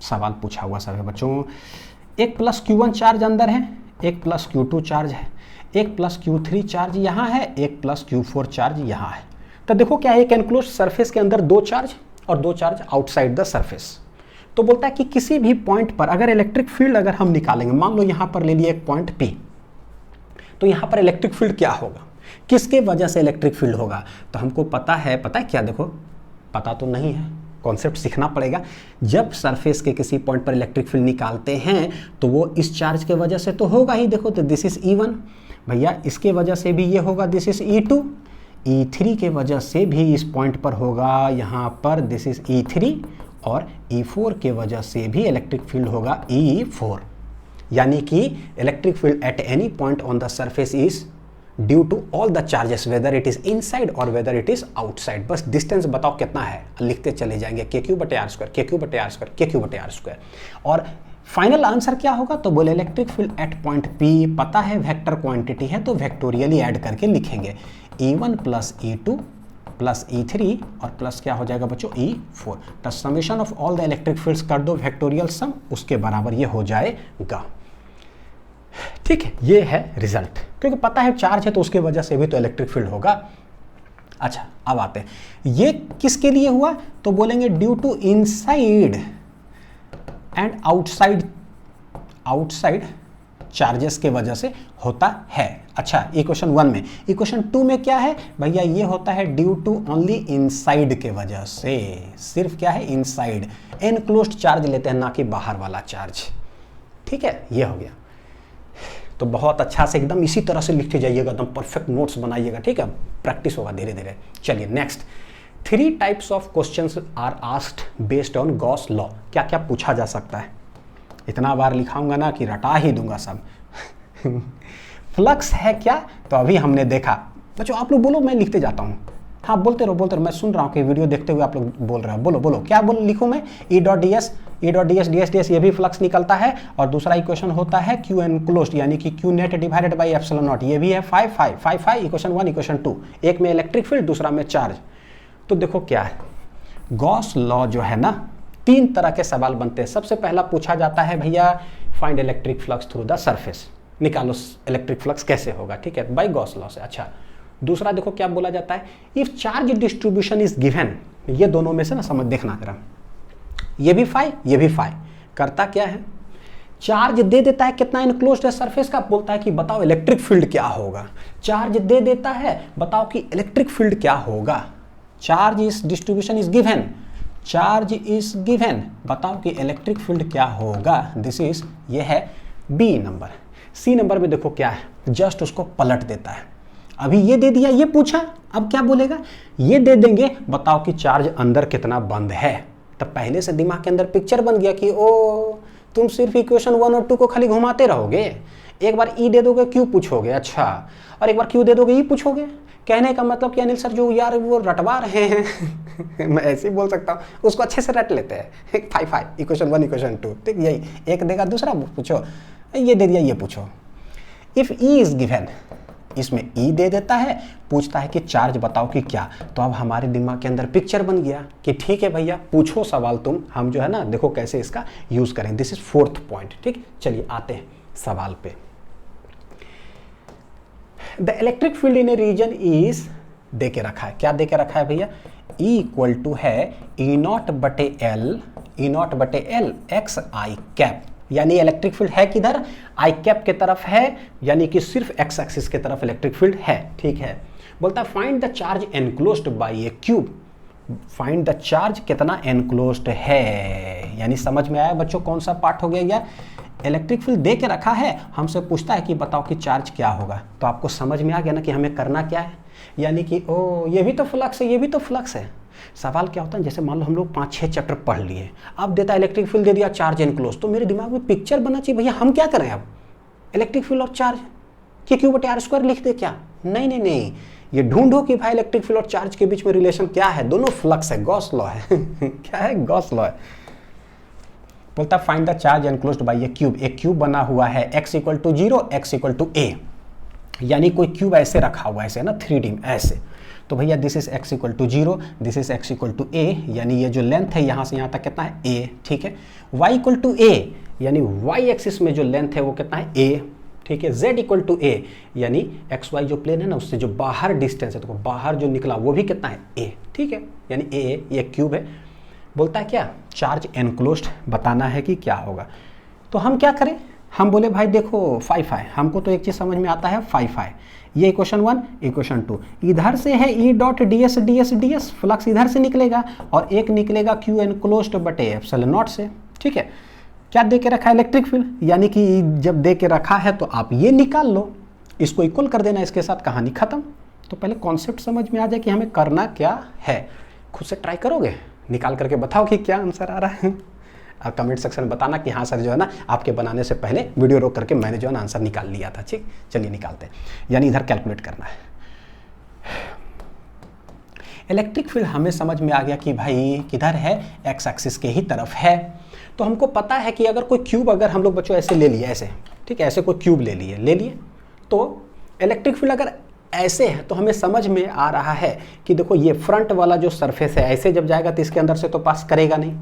[SPEAKER 1] सवाल पूछा हुआ सब है बच्चों। एक प्लस Q1 चार्ज अंदर है, एक प्लस Q2 चार्ज है, एक प्लस Q3 चार्ज यहाँ है, एक प्लस Q4 चार्ज यहाँ है। तो देखो क्या है, एक एनक्लोज्ड सरफेस के अंदर 2 चार्ज और 2 चार्ज आउटसाइड द सरफेस। तो बोलता है कि किसी भी पॉइंट पर अगर इलेक्ट्रिक फील्ड अगर हम निकालेंगे, मान लो यहाँ पर ले लिया एक पॉइंट P, तो यहाँ पर इलेक्ट्रिक फील्ड क्या होगा, किसके वजह से इलेक्ट्रिक फील्ड होगा। तो हमको पता है क्या, देखो पता तो नहीं है, कॉन्सेप्ट सीखना पड़ेगा। जब सरफेस के किसी पॉइंट पर इलेक्ट्रिक फील्ड निकालते हैं तो वो इस चार्ज के वजह से तो होगा ही। देखो तो दिस इज E1 भैया, इसके वजह से भी ये होगा, दिस इज E2, E3 के वजह से भी इस पॉइंट पर होगा, यहाँ पर दिस इज E3, और E4 के वजह से भी इलेक्ट्रिक फील्ड होगा E4। यानी कि electric field at any point on the surface is due to all the charges whether it is inside और वेदर इट इज आउटसाइड। बस डिस्टेंस बताओ कितना है, लिखते चले जाएंगे KQ/R², KQ/R², KQ/R²। और फाइनल आंसर क्या होगा, तो बोले electric field eight point P, पता है वेक्टर क्वांटिटी है तो वेक्टोरियली ऐड करके लिखेंगे, E1 plus E2 plus E3 और प्लस क्या हो जाएगा बच्चों E4। तो summation of all the electric fields कर दो वेक्टोरियल सम, उसके बराबर ये हो जाएगा। ठीक है, ये है रिजल्ट, क्योंकि पता है चार्ज है तो उसके वजह से भी तो इलेक्ट्रिक फील्ड होगा। अच्छा, अब आते हैं ये किसके लिए हुआ, तो बोलेंगे due to inside and outside charges के वजह से होता है। अच्छा, इक्वेशन 1 में, इक्वेशन 2 में क्या है भैया, ये होता है ड्यू टू ओनली इनसाइड के वजह से, सिर्फ क्या है इनसाइड, एनक्लोज्ड चार्ज लेते हैं ना कि बाहर वाला चार्ज। ठीक है, ये हो गया। तो बहुत अच्छा से एकदम इसी तरह से लिखते जाइएगा, एकदम परफेक्ट नोट्स बनाइएगा। ठीक है, प्रैक्टिस होगा धीरे धीरे। चलिए next, 3 types of questions are asked based on Gauss law. क्या क्या पूछा जा सकता है, इतना बार लिखाऊंगा ना कि रटा ही दूंगा सब। फ्लक्स है क्या, तो अभी हमने देखा बच्चों, आप लोग बोलो, मैं लिखते जाता हूँ। हाँ बोलते रहो, मैं सुन रहा हूँ कि वीडियो देखते हुए आप लोग बोल रहे हो। बोलो क्या लिखूँ मैं, E.ds ये भी फ्लक्स निकलता है, और दूसरा इक्वेशन होता है Q एनक्लोज्ड यानी कि Q net divided by epsilon not, ये भी है 5 इक्वेशन 1 इक्वेशन 2, एक में इलेक्ट्रिक फील्ड दूसरा में चार्ज। तो देखो क्या है, गॉस लॉ जो है ना, 3 तरह के सवाल बनते हैं। सबसे पहला पूछा जाता है भैया find electric flux through the surface, निकालो इलेक्ट्रिक फ्लक्स कैसे होगा, ठीक है, बाई गॉस लॉ से। अच्छा, दूसरा देखो क्या बोला जाता है, if charge distribution is given, ये दोनों में से ना समझ देखना जरा, ये भी फाई करता क्या है, चार्ज दे देता है कितना इनक्लोज्ड है सरफेस का, बोलता है कि बताओ इलेक्ट्रिक फील्ड क्या होगा। चार्ज दे देता है, बताओ कि इलेक्ट्रिक फील्ड क्या होगा। Charge is distribution is given, charge is given, बताओ कि इलेक्ट्रिक फील्ड क्या होगा। दिस इज, ये है बी नंबर। सी नंबर में देखो क्या है, जस्ट उसको पलट देता है, अभी ये दे दिया, ये पूछा, अब क्या बोलेगा, ये दे देंगे, बताओ कि चार्ज अंदर कितना बंद है। तब पहले से दिमाग के अंदर पिक्चर बन गया कि ओ तुम सिर्फ इक्वेशन 1 और 2 को खाली घुमाते रहोगे, एक बार ई दे दोगे क्यू पूछोगे, अच्छा, और एक बार क्यू दे दोगे ई पूछोगे। कहने का मतलब कि अनिल सर जो यार वो रटवा रहे हैं मैं ऐसे ही बोल सकता हूँ, उसको अच्छे से रट लेते हैं। 5 इक्वेशन 1 इक्वेशन 2, ठीक, यही एक देगा दूसरा पूछो, ये दे दिया ये पूछो। इफ ई इज गिवन, इसमें ई दे देता है, पूछता है कि चार्ज बताओ कि क्या, तो अब हमारे दिमाग के अंदर पिक्चर बन गया कि ठीक है भैया पूछो सवाल तुम, हम जो है ना देखो कैसे इसका यूज करें। This is 4th point. ठीक, चलिए आते हैं सवाल पे। The electric field in a region is, दे के रखा है, क्या दे के रखा है भैया, ई इक्वल टू है ई नॉट बटे एल एक्स आई कैप, यानी इलेक्ट्रिक फील्ड है किधर, आई कैप के तरफ है, यानी कि सिर्फ एक्स एक्सिस के तरफ इलेक्ट्रिक फील्ड है। ठीक है, बोलता है find the charge enclosed by a cube, find the charge कितना एनक्लोज्ड है, यानी समझ में आया बच्चों कौन सा पार्ट हो गया, या इलेक्ट्रिक फील्ड दे के रखा है, हमसे पूछता है कि बताओ कि चार्ज क्या होगा, तो आपको समझ में आ गया ना कि हमें करना क्या है, यानी कि ओ ये भी तो फ्लक्स है, ये भी तो फ्लक्स है। सवाल क्या होता है, जैसे मान लो हम लोग 5-6 चैप्टर पढ़ लिए, अब देता है इलेक्ट्रिक फील्ड दे दिया, चार्ज एनक्लोज, तो मेरे दिमाग में पिक्चर बना चाहिए भैया हम क्या करें, अब इलेक्ट्रिक फील्ड और चार्ज कि क्यू बटे आर स्क्वायर लिख दे क्या, नहीं नहीं नहीं, ये ढूंढो कि भाई इलेक्ट्रिक फील्ड और चार्ज के बीच में रिलेशन क्या है, दोनों फ्लक्स है, गॉस लॉ है क्या है, गॉस लॉ है। बोलता find the charge enclosed by a cube, एक क्यूब बना हुआ है x equal to 0 x equal to a, यानी कोई क्यूब ऐसे रखा हुआ है ऐसे ना 3D में ऐसे, तो भैया this is x equal to 0, this is x equal to a, यानी ये जो लेंथ है यहाँ से यहाँ तक कितना है a, ठीक है, y इक्वल टू a, यानी y एक्सिस में जो लेंथ है वो कितना है a, ठीक है, z इक्वल टू a, यानी एक्स वाई जो प्लेन है ना उससे जो बाहर डिस्टेंस है, तो बाहर जो निकला वो भी कितना है a, ठीक है, यानी a ये क्यूब है। बोलता है क्या, चार्ज एनक्लोज्ड बताना है कि क्या होगा, तो हम क्या करें, हम बोले भाई देखो 5 है, हमको तो एक चीज़ समझ में आता है 5 है, ये इक्वेशन 1 इक्वेशन 2, इधर से है ई डॉट डी एस फ्लक्स इधर से निकलेगा और एक निकलेगा क्यू एनक्लोज्ड बटे एप्सिलॉन नॉट से। ठीक है, क्या दे के रखा है इलेक्ट्रिक फील्ड, यानी कि जब दे के रखा है तो आप ये निकाल लो, इसको इक्वल कर देना, इसके साथ कहानी खत्म। तो पहले कॉन्सेप्ट समझ में आ जाए कि हमें करना क्या है, खुद से ट्राई करोगे, निकाल करके बताओ कि क्या आंसर आ रहा है, और कमेंट सेक्शन में बताना कि हाँ सर जो है ना आपके बनाने से पहले वीडियो रोक करके मैंने जो है ना आंसर निकाल लिया था। ठीक, चलिए निकालते हैं, यानी इधर कैलकुलेट करना है। इलेक्ट्रिक फील्ड हमें समझ में आ गया कि भाई किधर है, एक्स एक्सिस के ही तरफ है, तो हमको पता है कि अगर कोई क्यूब अगर हम लोग बच्चों ऐसे ले लिए ऐसे, ठीक है, ऐसे कोई क्यूब ले लिए तो इलेक्ट्रिक फील्ड अगर ऐसे है तो हमें समझ में आ रहा है कि देखो ये फ्रंट वाला जो सरफेस है ऐसे जब जाएगा तो इसके अंदर से तो पास करेगा नहीं,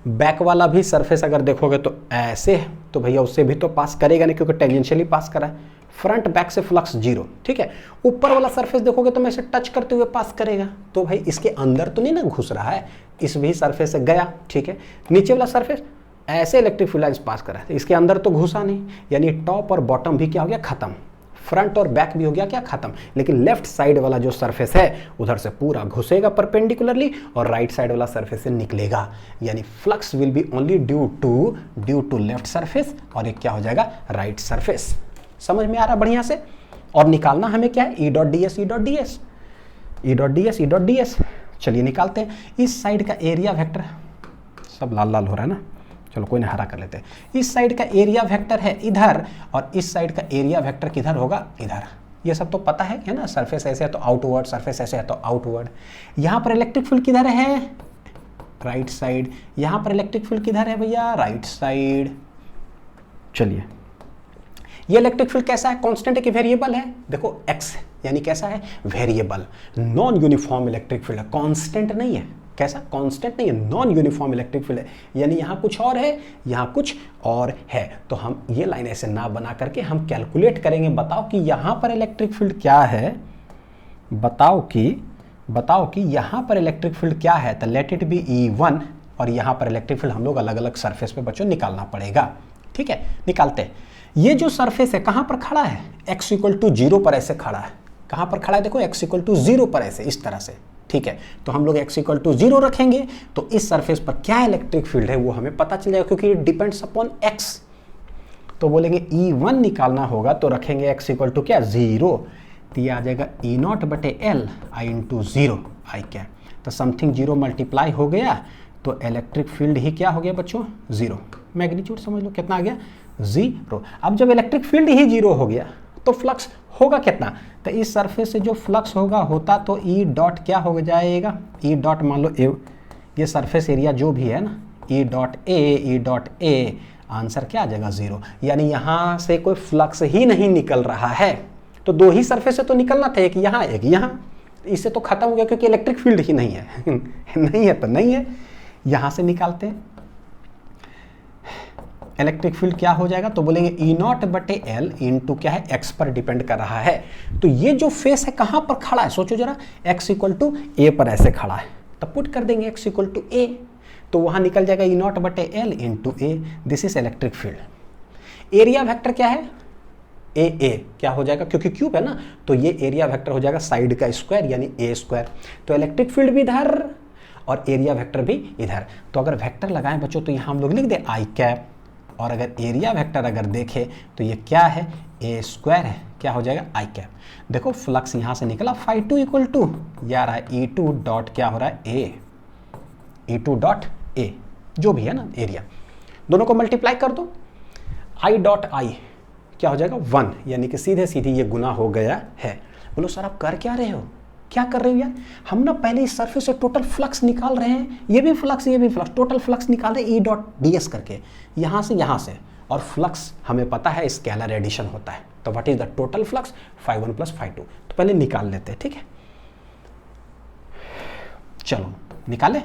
[SPEAKER 1] बैक वाला भी सरफेस अगर देखोगे तो ऐसे है तो भैया उससे भी तो पास करेगा नहीं क्योंकि टेंजेंशियली पास करा है, फ्रंट बैक से फ्लक्स 0। ठीक है, ऊपर वाला सरफेस देखोगे तो मैं इसे टच करते हुए पास करेगा, तो भाई इसके अंदर तो नहीं ना घुस रहा है, इस भी सरफेस से गया। ठीक है, नीचे वाला सरफेस ऐसे इलेक्ट्रिक फील्ड लाइंस पास करा है, इसके अंदर तो घुसा नहीं, यानी टॉप और बॉटम भी क्या हो गया, खत्म, फ्रंट और बैक भी हो गया क्या, खत्म। लेकिन लेफ्ट साइड वाला जो सरफेस है उधर से पूरा घुसेगा परपेंडिकुलरली और राइट साइड वाला सरफेस से निकलेगा, यानी flux will be only due to left surface और एक क्या हो जाएगा, राइट सरफेस। समझ में आ रहा बढ़िया से, और निकालना हमें क्या है, ई डॉट डी एस। चलिए निकालते हैं। इस साइड का एरिया वेक्टर, सब लाल लाल हो रहा है ना, चलो कोई ना हरा कर लेते हैं। इस साइड का एरिया वेक्टर है इधर और इस साइड का एरिया वेक्टर किधर होगा, इधर। ये सब तो पता है ना, सरफेस ऐसे है तो आउटवर्ड, सरफेस ऐसे है तो आउटवर्ड। यहाँ पर इलेक्ट्रिक फील्ड किधर है, राइट साइड। यहाँ पर इलेक्ट्रिक फील्ड किधर है भैया, राइट साइड। चलिए, ये इलेक्ट्रिक फील्ड कैसा है, कांस्टेंट है कि वेरिएबल है, देखो x यानी कैसा है, variable. Non uniform electric field है, कांस्टेंट नहीं है। कैसा, कांस्टेंट नहीं है, नॉन यूनिफॉर्म इलेक्ट्रिक फील्ड है, यानी यहाँ कुछ और है, यहाँ कुछ और है। तो हम ये लाइन ऐसे ना बना करके हम कैलकुलेट करेंगे। बताओ कि यहाँ पर इलेक्ट्रिक फील्ड क्या है, बताओ कि यहाँ पर इलेक्ट्रिक फील्ड क्या है, तो लेट इट बी E1 और यहाँ पर इलेक्ट्रिक फील्ड हम लोग अलग अलग सरफेस पे बच्चों निकालना पड़ेगा। ठीक है, निकालते हैं। ये जो सरफेस है कहाँ पर खड़ा है, x इक्वल टू 0 पर ऐसे खड़ा है। कहाँ पर खड़ा है, देखो x इक्वल टू 0 पर ऐसे, इस तरह से। ठीक है, तो हम लोग x इक्वल टू 0 रखेंगे तो इस सरफेस पर क्या इलेक्ट्रिक फील्ड है वो हमें पता चल जाएगा, क्योंकि इट डिपेंड्स अपॉन x। तो बोलेंगे E1 निकालना होगा तो रखेंगे x इक्वल टू क्या, 0। तो ये आ जाएगा ई नॉट बटे L I into zero I cap. तो समथिंग जीरो मल्टीप्लाई हो गया तो इलेक्ट्रिक फील्ड ही क्या हो गया बच्चों, जीरो। मैग्नीट्यूड समझ लो कितना आ गया, जीरो। अब जब इलेक्ट्रिक फील्ड ही जीरो हो गया तो फ्लक्स होगा कितना, तो इस सरफेस से जो फ्लक्स होता तो ई डॉट क्या हो जाएगा, ई डॉट मान लो ये सरफेस एरिया जो भी है ना, ई डॉट ए आंसर क्या आ जाएगा, जीरो। यानी यहाँ से कोई फ्लक्स ही नहीं निकल रहा है। तो दो ही सरफेस से तो निकलना था, एक यहाँ एक यहाँ, इससे तो खत्म हो गया क्योंकि इलेक्ट्रिक फील्ड ही नहीं है नहीं है तो नहीं है। यहाँ से निकालते हैं इलेक्ट्रिक फील्ड क्या हो जाएगा, तो बोलेंगे ई नॉट बटे एल इंटू क्या है, एक्स पर डिपेंड कर रहा है। तो ये जो फेस है कहाँ पर खड़ा है, सोचो जरा, एक्स इक्वल टू ए पर ऐसे खड़ा है, तो पुट कर देंगे एक्स इक्वल टू ए, तो वहाँ निकल जाएगा ई नॉट बटे L into A. This is electric field. Area vector क्या है, ए क्या हो जाएगा, क्योंकि क्यूब है ना, तो ये एरिया वेक्टर हो जाएगा साइड का स्क्वायर यानी ए स्क्वायर। तो इलेक्ट्रिक फील्ड भी इधर और एरिया वेक्टर भी इधर। तो अगर वेक्टर लगाएं बच्चों तो यहाँ हम लोग लिख दें आई कैप, और अगर एरिया वेक्टर अगर देखें तो ये क्या है, ए स्क्वायर है, क्या हो जाएगा आई कैप। देखो फ्लक्स यहाँ से निकला φ2 इक्वल टू या रहा है E2 डॉट क्या हो रहा है ए, E2 डॉट ए जो भी है ना एरिया, दोनों को मल्टीप्लाई कर दो, आई डॉट आई क्या हो जाएगा 1, यानी कि सीधे सीधे ये गुना हो गया है। बोलो सर आप कर क्या रहे हो, क्या कर रहे हो यार, हम ना पहले इस सरफेस से टोटल फ्लक्स निकाल रहे हैं, ये भी फ्लक्स टोटल फ्लक्स निकाल रहे हैं ई डॉट डी एस करके, यहाँ से, और फ्लक्स हमें पता है स्केलर एडिशन होता है। तो what is the total flux, φ1 plus φ2। तो पहले निकाल लेते हैं, ठीक है, चलो निकाले,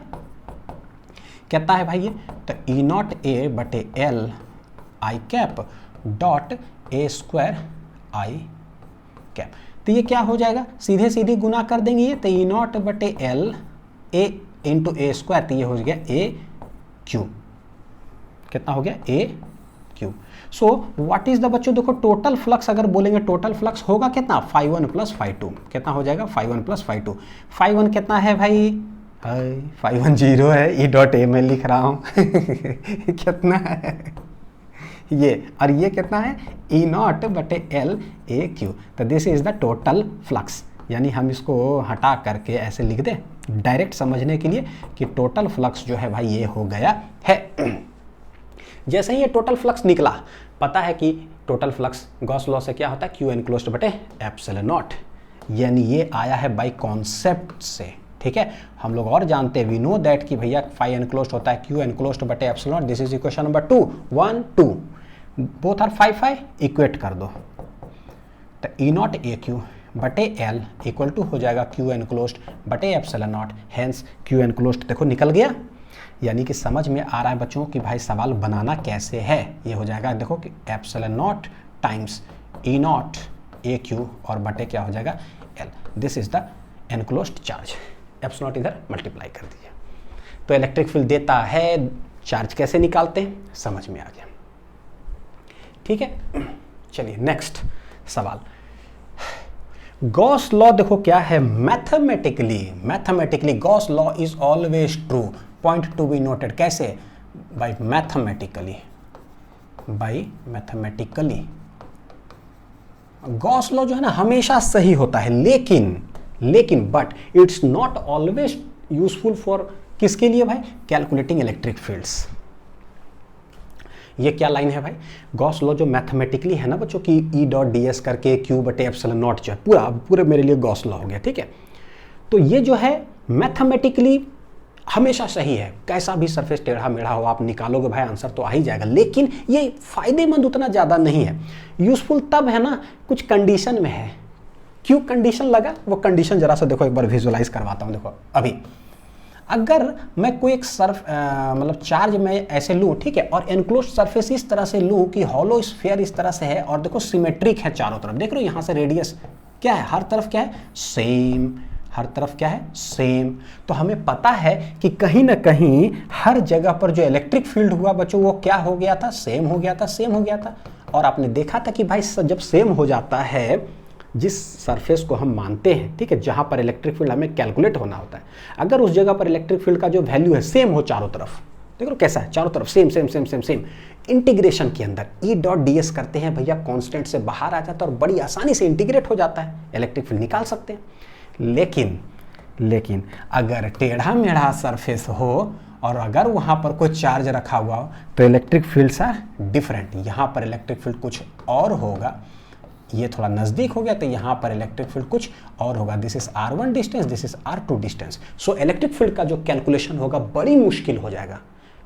[SPEAKER 1] कहता है भाई ये, तो ई नॉट ए बटे L I cap dot A square I cap. तो ये क्या हो जाएगा, सीधे सीधे गुना कर देंगे ये, तो ई नॉट बटे L a into a square, तो ये हो गया ए क्यू, कितना हो गया a q. So what is the बच्चों, देखो टोटल फ्लक्स अगर बोलेंगे टोटल फ्लक्स होगा कितना, φ1 प्लस φ2, कितना हो जाएगा φ1 प्लस φ2। φ1 कितना है भाई, φ1 जीरो है, ई डॉट ए में लिख रहा हूँ कितना है ये, और ये कितना है ई नॉट बटे एल ए क्यू। तो this is the total flux, यानी हम इसको हटा करके ऐसे लिख दें डायरेक्ट समझने के लिए कि टोटल फ्लक्स जो है भाई ये हो गया है। जैसे ही ये टोटल फ्लक्स निकला, पता है कि टोटल फ्लक्स गॉस लॉ से क्या होता है, क्यू एनक्लोज्ड बटे एप्सिलॉन नॉट, यानी ये आया है बाय कॉन्सेप्ट से, ठीक है। हम लोग और जानते हैं, वी नो दैट कि भैया फाई एनक्लोज्ड होता है क्यू एनक्लोज्ड बटे epsilon naught. This is equation number 2 1 2, both are phi equate कर दो, तो ई नॉट ए क्यू बटे एल इक्वल टू हो जाएगा क्यू एनक्लोज्ड बटे epsilon naught, hence Q enclosed देखो निकल गया। यानी कि समझ में आ रहा है बच्चों कि भाई सवाल बनाना कैसे है। ये हो जाएगा देखो कि epsilon not times E naught A Q और बटे क्या हो जाएगा L, this is the enclosed charge. Epsilon not इधर मल्टीप्लाई कर दीजिए, तो इलेक्ट्रिक फील्ड देता है, चार्ज कैसे निकालते हैं समझ में आ गया, ठीक है। चलिए नेक्स्ट सवाल, गॉस लॉ देखो क्या है, mathematically Gauss law is always true, point to be noted, कैसे, बाय मैथमेटिकली गॉस लॉ जो है ना हमेशा सही होता है, लेकिन but it's not always useful for किसके लिए भाई, कैलकुलेटिंग इलेक्ट्रिक फील्ड्स। ये क्या लाइन है भाई, गॉस लॉ जो मैथमेटिकली है ना बच्चों की ई डॉट डी एस करके क्यू बटे एप्सिलॉन नॉट जो है पूरे मेरे लिए गॉस लॉ हो गया, ठीक है। तो ये जो है मैथमेटिकली हमेशा सही है, कैसा भी सरफेस टेढ़ा मेढ़ा हो आप निकालोगे भाई आंसर तो आ ही जाएगा, लेकिन ये फायदेमंद उतना ज़्यादा नहीं है। यूजफुल तब है ना कुछ कंडीशन में है। क्यों कंडीशन लगा, वो कंडीशन जरा सा देखो, एक बार विजुअलाइज करवाता हूँ। देखो अभी अगर मैं कोई एक मतलब चार्ज में ऐसे लूँ, ठीक है, और एनक्लोज सरफेस इस तरह से लूँ कि हॉलो स्फीयर इस तरह से है और देखो सिमेट्रिक है चारों तरफ, देख रहे हो यहाँ से रेडियस क्या है, हर तरफ क्या है सेम, हर तरफ क्या है सेम। तो हमें पता है कि कहीं ना कहीं हर जगह पर जो इलेक्ट्रिक फील्ड हुआ बच्चों वो क्या हो गया था, सेम हो गया था। और आपने देखा था कि भाई जब सेम हो जाता है जिस सरफेस को हम मानते हैं, ठीक है, जहां पर इलेक्ट्रिक फील्ड हमें कैलकुलेट होना होता है, अगर उस जगह पर इलेक्ट्रिक फील्ड का जो वैल्यू है सेम हो चारों तरफ, देख लो कैसा है, चारों तरफ same same same same same. Integration के अंदर ई डॉट डी एस करते हैं भैया, कांस्टेंट से बाहर आ जाता है और बड़ी आसानी से इंटीग्रेट हो जाता है, इलेक्ट्रिक फील्ड निकाल सकते हैं। लेकिन अगर टेढ़ा मेढ़ा सरफेस हो और अगर वहाँ पर कोई चार्ज रखा हुआ हो तो इलेक्ट्रिक फील्ड्स आर डिफरेंट। यहाँ पर इलेक्ट्रिक फील्ड कुछ और होगा, ये थोड़ा नज़दीक हो गया तो यहाँ पर इलेक्ट्रिक फील्ड कुछ और होगा। This is R1 distance, this is R2 distance. So electric field का जो कैलकुलेशन होगा बड़ी मुश्किल हो जाएगा।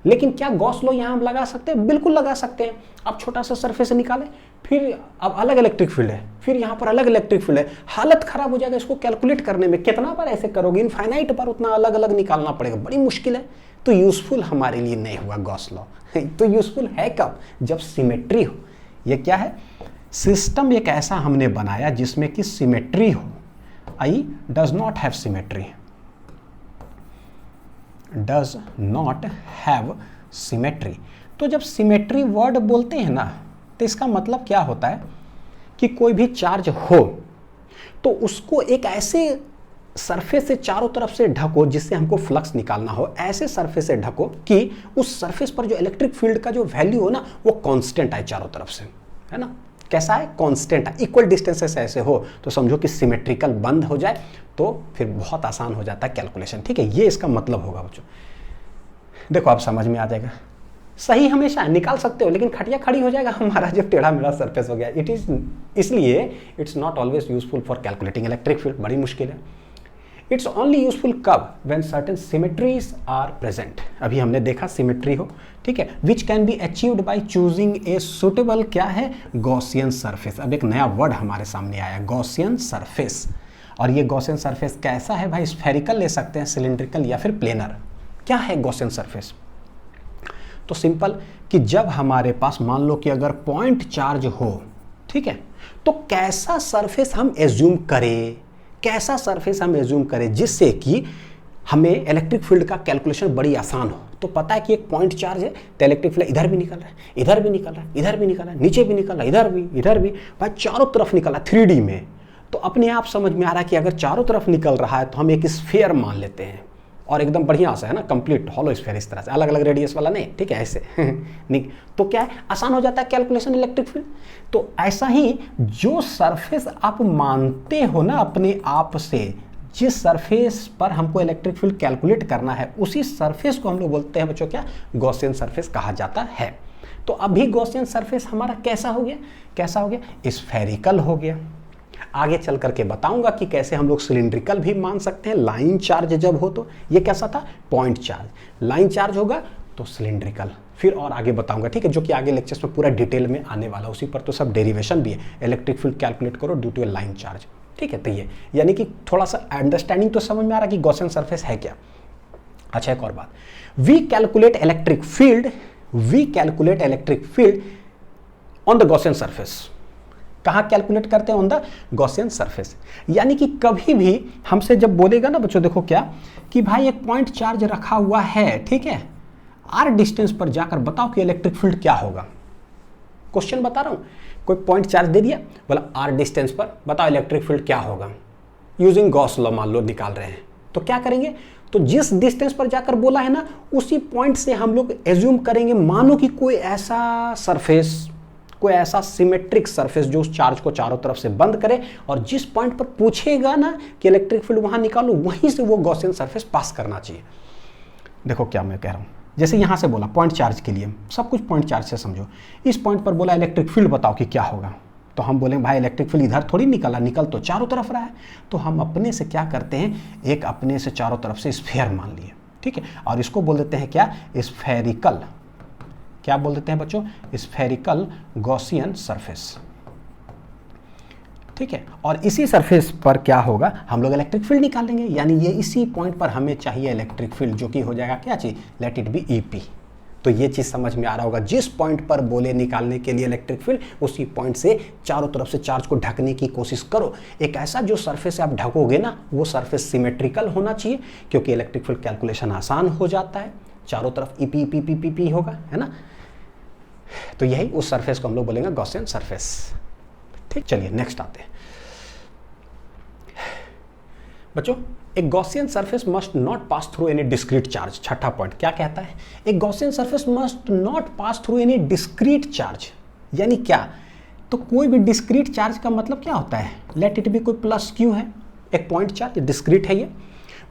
[SPEAKER 1] लेकिन क्या गॉस लॉ यहाँ हम लगा सकते हैं? बिल्कुल लगा सकते हैं। अब छोटा सा सरफेस निकालें, फिर अब अलग इलेक्ट्रिक फील्ड है, फिर यहाँ पर अलग इलेक्ट्रिक फील्ड है, हालत खराब हो जाएगा इसको कैलकुलेट करने में। कितना बार ऐसे करोगे? इनफाइनाइट बार उतना अलग अलग निकालना पड़ेगा, बड़ी मुश्किल है। तो यूजफुल हमारे लिए नहीं हुआ गॉस लॉ। तो यूजफुल है कब? जब सिमेट्री हो। ये क्या है? सिस्टम एक ऐसा हमने बनाया जिसमें कि सिमेट्री हो। I does not have symmetry, does not have symmetry. तो जब सिमेट्री वर्ड बोलते हैं ना, तो इसका मतलब क्या होता है कि कोई भी चार्ज हो तो उसको एक ऐसे सरफेस से चारों तरफ से ढको जिससे हमको फ्लक्स निकालना हो, ऐसे सरफेस से ढको कि उस सरफेस पर जो इलेक्ट्रिक फील्ड का जो वैल्यू हो ना वो कांस्टेंट आए चारों तरफ से, है ना। कैसा है? कांस्टेंट है। इक्वल डिस्टेंसेस ऐसे हो तो समझो कि सिमेट्रिकल बंद हो जाए, तो फिर बहुत आसान हो जाता है कैलकुलेशन। ठीक है, ये इसका मतलब होगा बच्चों। देखो आप समझ में आ जाएगा। सही हमेशा निकाल सकते हो, लेकिन खटिया खड़ी हो जाएगा हमारा जब टेढ़ा मेढ़ा सरफेस हो गया। इट इज इसलिए it's not always useful for calculating electric field, बड़ी मुश्किल है। इट्स ओनली यूजफुल कब? When certain symmetries are present. अभी हमने देखा सिमेट्री हो, ठीक है, which can be achieved by choosing a suitable, क्या है, गॉसियन सरफेस। अब एक नया वर्ड हमारे सामने आया, गॉसियन सरफेस। और ये गॉसियन सरफेस कैसा है भाई? स्फेरिकल ले सकते हैं, सिलिंड्रिकल या फिर प्लेनर। क्या है गॉसियन सरफेस? तो सिंपल कि जब हमारे पास मान लो कि अगर पॉइंट चार्ज हो, ठीक है, तो कैसा सरफेस हम एज्यूम करें, कैसा सरफेस हम एज्यूम करें जिससे कि हमें इलेक्ट्रिक फील्ड का कैलकुलेशन बड़ी आसान हो। तो पता है कि एक पॉइंट चार्ज है तो इलेक्ट्रिक फील्ड इधर भी निकल रहा है, इधर भी निकल रहा है, इधर भी निकल रहा है, नीचे भी निकल रहा है, इधर भी भाई चारों तरफ निकल रहा है 3D में। तो अपने आप समझ में आ रहा है कि अगर चारों तरफ निकल रहा है तो हम एक स्फीयर मान लेते हैं, और एकदम बढ़िया से, है ना, कंप्लीट हॉलो स्फीयर, इस तरह से, अलग अलग रेडियस वाला नहीं, ठीक है, ऐसे नहीं। तो क्या है? आसान हो जाता है कैलकुलेशन इलेक्ट्रिक फील्ड। तो ऐसा ही जो सरफेस आप मानते हो ना अपने आप से, जिस सरफेस पर हमको इलेक्ट्रिक फील्ड कैलकुलेट करना है, उसी सरफेस को हम लोग बोलते हैं बच्चों क्या? गॉसियन सरफेस कहा जाता है। तो अभी गॉसियन सरफेस हमारा कैसा हो गया? कैसा हो गया? स्फेरिकल हो गया। आगे चल करके बताऊंगा कि कैसे हम लोग सिलिंड्रिकल भी मान सकते हैं, लाइन चार्ज जब हो तो। ये कैसा था? Point charge. लाइन चार्ज होगा तो सिलिंड्रिकल, फिर और आगे बताऊंगा, ठीक है, जो कि आगे लेक्चर्स में पूरा डिटेल में आने वाला, उसी पर तो सब डेरिवेशन भी है। इलेक्ट्रिक फील्ड कैलकुलेट करो due to a line charge, ठीक है। तो ये यानी कि थोड़ा सा अंडरस्टैंडिंग तो समझ में आ रहा कि गॉसियन सरफेस है क्या। अच्छा, एक और बात, we calculate electric field on the Gaussian surface. कहाँ कैलकुलेट करते हैं? On the Gaussian surface. यानी कि कभी भी हमसे जब बोलेगा ना बच्चों, देखो क्या कि भाई एक पॉइंट चार्ज रखा हुआ है, ठीक है, आर डिस्टेंस पर जाकर बताओ कि इलेक्ट्रिक फील्ड क्या होगा। क्वेश्चन बता रहा हूं, कोई पॉइंट चार्ज दे दिया, बोला आर डिस्टेंस पर बताओ इलेक्ट्रिक फील्ड क्या होगा, यूजिंग गॉस लॉ मान लो निकाल रहे हैं। तो क्या करेंगे? तो जिस डिस्टेंस पर जाकर बोला है ना, उसी पॉइंट से हम लोग एज्यूम करेंगे, मानो कि कोई ऐसा सरफेस, कोई ऐसा सिमेट्रिक सरफेस जो उस चार्ज को चारों तरफ से बंद करे, और जिस पॉइंट पर पूछेगा ना कि इलेक्ट्रिक फील्ड वहां निकालो, वहीं से वो गॉसियन सरफेस पास करना चाहिए। देखो क्या मैं कह रहा हूं, जैसे यहां से बोला पॉइंट चार्ज के लिए, सब कुछ पॉइंट चार्ज से समझो। इस पॉइंट पर बोला इलेक्ट्रिक फील्ड बताओ कि क्या होगा, तो हम बोलेंगे भाई इलेक्ट्रिक फील्ड इधर थोड़ी निकला, निकल तो चारों तरफ रहा है। तो हम अपने से क्या करते हैं, एक अपने से चारों तरफ से स्फीयर मान लिए, ठीक है, और इसको बोल देते हैं क्या? स्फेरिकल। क्या बोल देते हैं बच्चों? स्फेरिकल गॉसियन सरफेस, ठीक है। और इसी सरफेस पर क्या होगा? हम लोग इलेक्ट्रिक फील्ड निकालेंगे। यानी ये इसी पॉइंट पर हमें चाहिए इलेक्ट्रिक फील्ड, जो कि हो जाएगा क्या चीज? Let it be EP. तो ये चीज समझ में आ रहा होगा, जिस पॉइंट पर बोले निकालने के लिए इलेक्ट्रिक फील्ड, उसी पॉइंट से चारों तरफ से चार्ज को ढकने की कोशिश करो। एक ऐसा जो सरफेस से आप ढकोगे ना, वो सरफेस सिमेट्रिकल होना चाहिए, क्योंकि इलेक्ट्रिक फील्ड कैलकुलेशन आसान हो जाता है, चारों तरफ EP P P P P होगा, है ना। तो यही उस सरफेस को हम लोग बोलेंगे गॉसियन सरफेस, ठीक। चलिए नेक्स्ट आते हैं। बच्चों एक Gaussian surface must not pass through any discrete charge, छठा पॉइंट क्या कहता है, एक Gaussian surface must not pass through any discrete charge, यानी क्या, तो कोई भी डिस्क्रीट चार्ज का मतलब क्या होता है, लेट इट बी कोई प्लस क्यू है, एक पॉइंट चार्ज डिस्क्रीट है ये,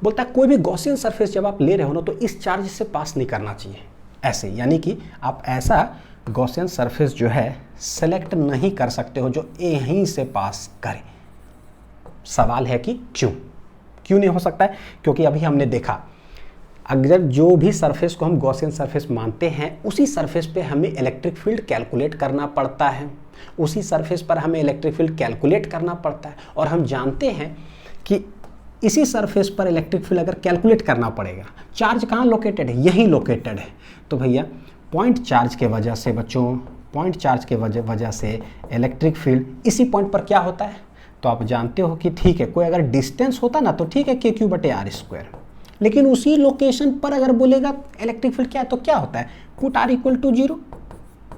[SPEAKER 1] बोलता है कोई भी गॉसियन सरफेस जब आप ले रहे हो ना तो इस चार्ज से पास नहीं करना चाहिए ऐसे, यानी कि आप ऐसा गॉसियन सरफेस जो है सेलेक्ट नहीं कर सकते हो जो यहीं से पास करे। सवाल है कि क्यों नहीं हो सकता है, क्योंकि अभी हमने देखा अगर जो भी सरफेस को हम गॉसियन सरफेस मानते हैं उसी सरफेस पे हमें इलेक्ट्रिक फील्ड कैलकुलेट करना पड़ता है, उसी सरफेस पर हमें इलेक्ट्रिक फील्ड कैलकुलेट करना पड़ता है, और हम जानते हैं कि इसी सरफेस पर इलेक्ट्रिक फील्ड अगर कैलकुलेट करना पड़ेगा, चार्ज कहाँ लोकेटेड है, यहीं लोकेटेड है, तो भैया पॉइंट चार्ज के वजह से बच्चों, पॉइंट चार्ज के वजह से इलेक्ट्रिक फील्ड इसी पॉइंट पर क्या होता है, तो आप जानते हो कि ठीक है कोई अगर डिस्टेंस होता ना तो ठीक है KQ/R², लेकिन उसी लोकेशन पर अगर बोलेगा इलेक्ट्रिक फील्ड क्या है तो क्या होता है, पुट R=0,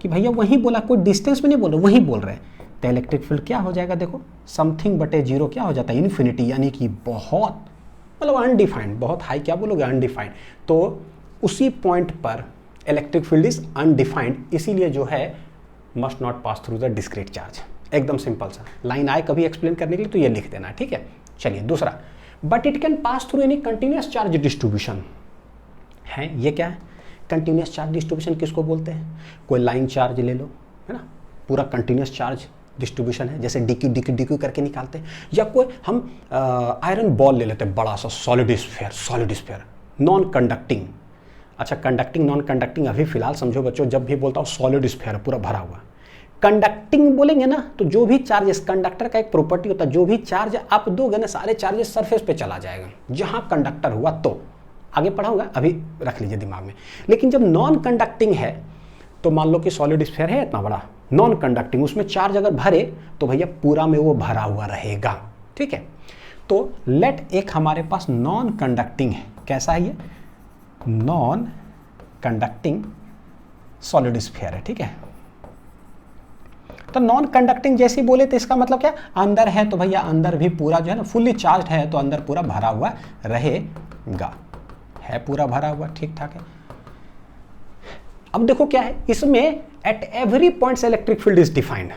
[SPEAKER 1] कि भैया वहीं बोला, कोई डिस्टेंस में नहीं बोल रहे, वहीं बोल रहे हैं, तो इलेक्ट्रिक फील्ड क्या हो जाएगा, देखो समथिंग/0 क्या हो जाता है, इन्फिनिटी, यानी कि बहुत मतलब अनडिफाइंड, बहुत हाई क्या बोलोगे अनडिफाइंड, तो उसी पॉइंट पर इलेक्ट्रिक फील्ड इज अनडिफाइंड, इसीलिए जो है must not pass through the discrete charge. एकदम सिंपल सा लाइन आए कभी एक्सप्लेन करने के लिए तो ये लिख देना, ठीक है। चलिए दूसरा, but it can pass through any continuous charge distribution है, ये क्या है, कंटिन्यूस चार्ज डिस्ट्रीब्यूशन किसको बोलते हैं, कोई लाइन चार्ज ले लो, है ना, पूरा कंटिन्यूस चार्ज डिस्ट्रीब्यूशन है, जैसे DQ करके निकालते हैं, या कोई हम आयरन बॉल ले लेते हैं, बड़ा सा सॉलिड स्फीयर नॉन कंडक्टिंग, अच्छा कंडक्टिंग नॉन कंडक्टिंग अभी फिलहाल समझो बच्चों, जब भी बोलता हूँ सॉलिड स्फीयर पूरा भरा हुआ, कंडक्टिंग बोलेंगे ना तो जो भी चार्जेस, कंडक्टर का एक प्रॉपर्टी होता है, जो भी चार्ज आप दोगे ना सारे चार्जेस सरफेस पे चला जाएगा जहां कंडक्टर हुआ, तो आगे पढ़ाऊंगा, अभी रख लीजिए दिमाग में। लेकिन जब नॉन कंडक्टिंग है तो मान लो कि सॉलिड स्फीयर है इतना बड़ा, नॉन कंडक्टिंग, उसमें चार्ज अगर भरे तो भैया पूरा में वो भरा हुआ रहेगा, ठीक है। तो लेट एक हमारे पास नॉन कंडक्टिंग है, कैसा है ये, नॉन कंडक्टिंग सॉलिड स्फीयर है, ठीक है। तो नॉन कंडक्टिंग जैसे ही बोले तो इसका मतलब क्या, अंदर है तो भैया अंदर भी पूरा जो है ना फुल्ली चार्ज है, तो अंदर पूरा भरा हुआ रहेगा, है पूरा भरा हुआ, ठीक ठाक है। अब देखो क्या है इसमें, at every points electric field is defined,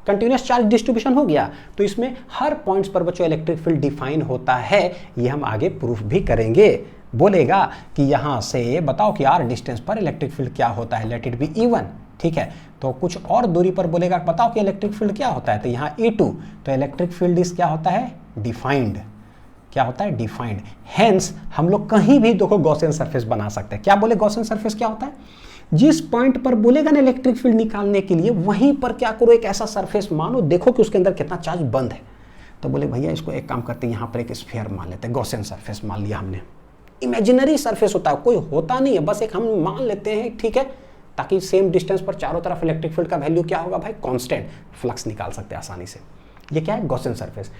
[SPEAKER 1] continuous charge distribution हो गया तो इसमें हर पॉइंट्स पर बच्चों इलेक्ट्रिक फील्ड डिफाइन होता है, ये हम आगे प्रूफ भी करेंगे। बोलेगा कि यहां से बताओ कि R डिस्टेंस पर इलेक्ट्रिक फील्ड क्या होता है, लेट इट बी E1, ठीक है। तो कुछ और दूरी पर बोलेगा बताओ कि इलेक्ट्रिक फील्ड क्या होता है, तो यहाँ E2, तो इलेक्ट्रिक फील्ड इस क्या होता है, डिफाइंड, क्या होता है, डिफाइंड। हेंस हम लोग कहीं भी देखो गॉसियन सरफेस बना सकते हैं। क्या बोले गॉसियन सरफेस क्या होता है, जिस पॉइंट पर बोलेगा ना इलेक्ट्रिक फील्ड निकालने के लिए वहीं पर क्या करो, एक ऐसा सरफेस मानो, देखो कि उसके अंदर कितना चार्ज बंद है, तो बोले भैया इसको एक काम करते हैं, यहाँ पर एक स्फीयर मान लेते हैं, गॉसियन सरफेस मान लिया हमने, इमेजिनरी सरफेस होता है, कोई होता नहीं है, बस एक हम मान लेते हैं, ठीक है, ताकि सेम डिस्टेंस पर चारों तरफ इलेक्ट्रिक फील्ड का वैल्यू क्या होगा भाई, कांस्टेंट, फ्लक्स निकाल सकते हैं आसानी से। ये क्या है, गॉसियन सरफेस।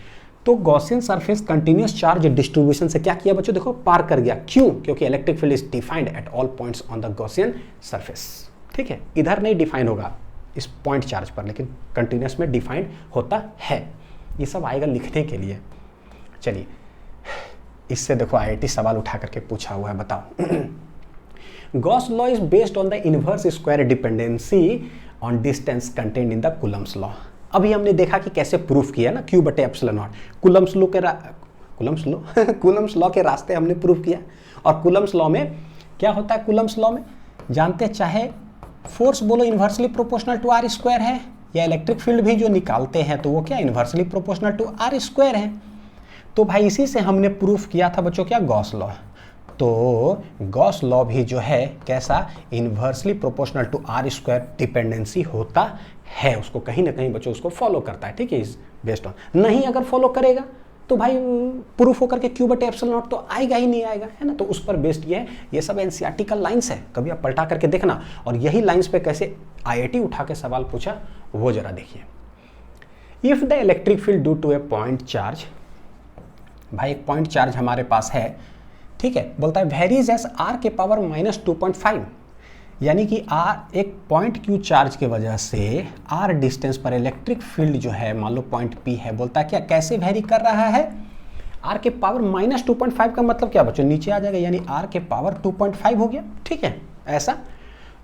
[SPEAKER 1] तो Gaussian surface continuous charge distribution से क्या किया बच्चों, देखो पार कर गया, क्यों, क्योंकि electric field is defined at all points on the Gaussian surface, ठीक है। इधर नहीं डिफाइन होगा इस पॉइंट चार्ज पर, लेकिन कंटिन्यूस में डिफाइंड होता है। ये सब आएगा लिखने के लिए। चलिए इससे देखो IIT सवाल उठा करके पूछा हुआ है, बताओ Gauss law is based on the inverse square dependency on distance content in the Coulomb's law. अभी हमने देखा कि कैसे प्रूफ किया ना, Q/ε0 कूलम्स लॉ के रास्ते हमने प्रूफ किया। और कूलम्स लॉ में क्या होता है, कूलम्स लॉ में जानते हैं, चाहे फोर्स बोलो इन्वर्सली प्रोपोर्शनल टू R² है, या इलेक्ट्रिक फील्ड भी जो निकालते हैं तो वो क्या इन्वर्सली प्रोपोर्शनल टू R² है। तो भाई इसी से हमने प्रूफ किया था बच्चों क्या, गॉस लॉ। तो गॉस लॉ भी जो है कैसा, inversely proportional to R² dependency होता है, उसको कहीं ना कहीं बच्चों उसको फॉलो करता है, ठीक है, इस बेस्ड ऑन। नहीं अगर फॉलो करेगा तो भाई प्रूफ होकर के Q/ε0 तो आएगा ही नहीं आएगा, है ना। तो उस पर बेस्ड ये है, ये सब NCERT का लाइन्स है, कभी आप पलटा करके देखना। और यही लाइन्स पे कैसे IIT उठा के सवाल पूछा वो जरा देखिए। If the electric field due to a point charge, भाई एक पॉइंट चार्ज हमारे पास है, ठीक है, बोलता है वेरीज एस R⁻².5, यानी कि R एक पॉइंट Q चार्ज के वजह से R डिस्टेंस पर इलेक्ट्रिक फील्ड जो है मान लो पॉइंट P है, बोलता है क्या कैसे वेरी कर रहा है, आर के पावर माइनस 2.5 का मतलब क्या बच्चों, नीचे आ जाएगा, यानी आर के पावर 2.5 हो गया। ठीक है, ऐसा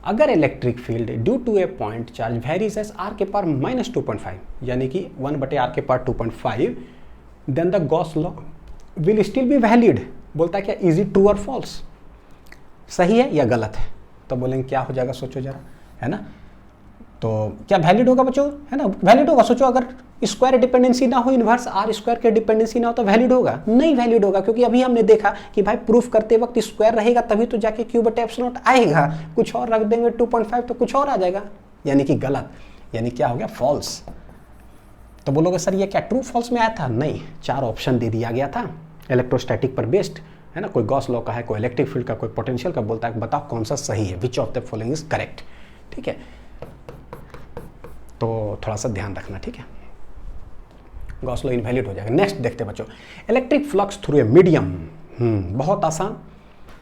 [SPEAKER 1] अगर electric field due to a point charge varies as r के पावर माइनस 2.5 यानी कि 1/r के power 2.5, then the Gauss law will still be valid. बोलता है क्या, इज इट ट्रू और फॉल्स, सही है या गलत है? तो बोलेंगे क्या हो जाएगा, सोचो जरा, है ना। तो क्या वैलिड होगा बच्चों, है ना, वैलिड होगा। सोचो अगर स्क्वायर डिपेंडेंसी ना हो, इनवर्स आर स्क्वायर के डिपेंडेंसी ना हो, तो वैलिड होगा? नहीं वैलिड होगा, क्योंकि अभी हमने देखा कि भाई प्रूफ करते वक्त स्क्वायर रहेगा तभी तो जाके क्यू बटे एप्सिलॉन आएगा, कुछ और रख देंगे 2.5 तो कुछ और आ जाएगा, यानी कि गलत, यानी क्या हो गया, फॉल्स। तो बोलोगे सर ये क्या ट्रू फॉल्स में आया था? नहीं, 4 ऑप्शन दे दिया गया था इलेक्ट्रोस्टैटिक पर बेस्ड, है ना, कोई गॉस लॉ का है, कोई इलेक्ट्रिक फील्ड का, कोई पोटेंशियल का, बोलता है बताओ कौन सा सही है, which of the following is correct. ठीक है, तो थोड़ा सा ध्यान रखना। ठीक है, गॉस लॉ इनवैलिड हो जाएगा। नेक्स्ट देखते हैं बच्चों, electric flux through a medium. बहुत आसान,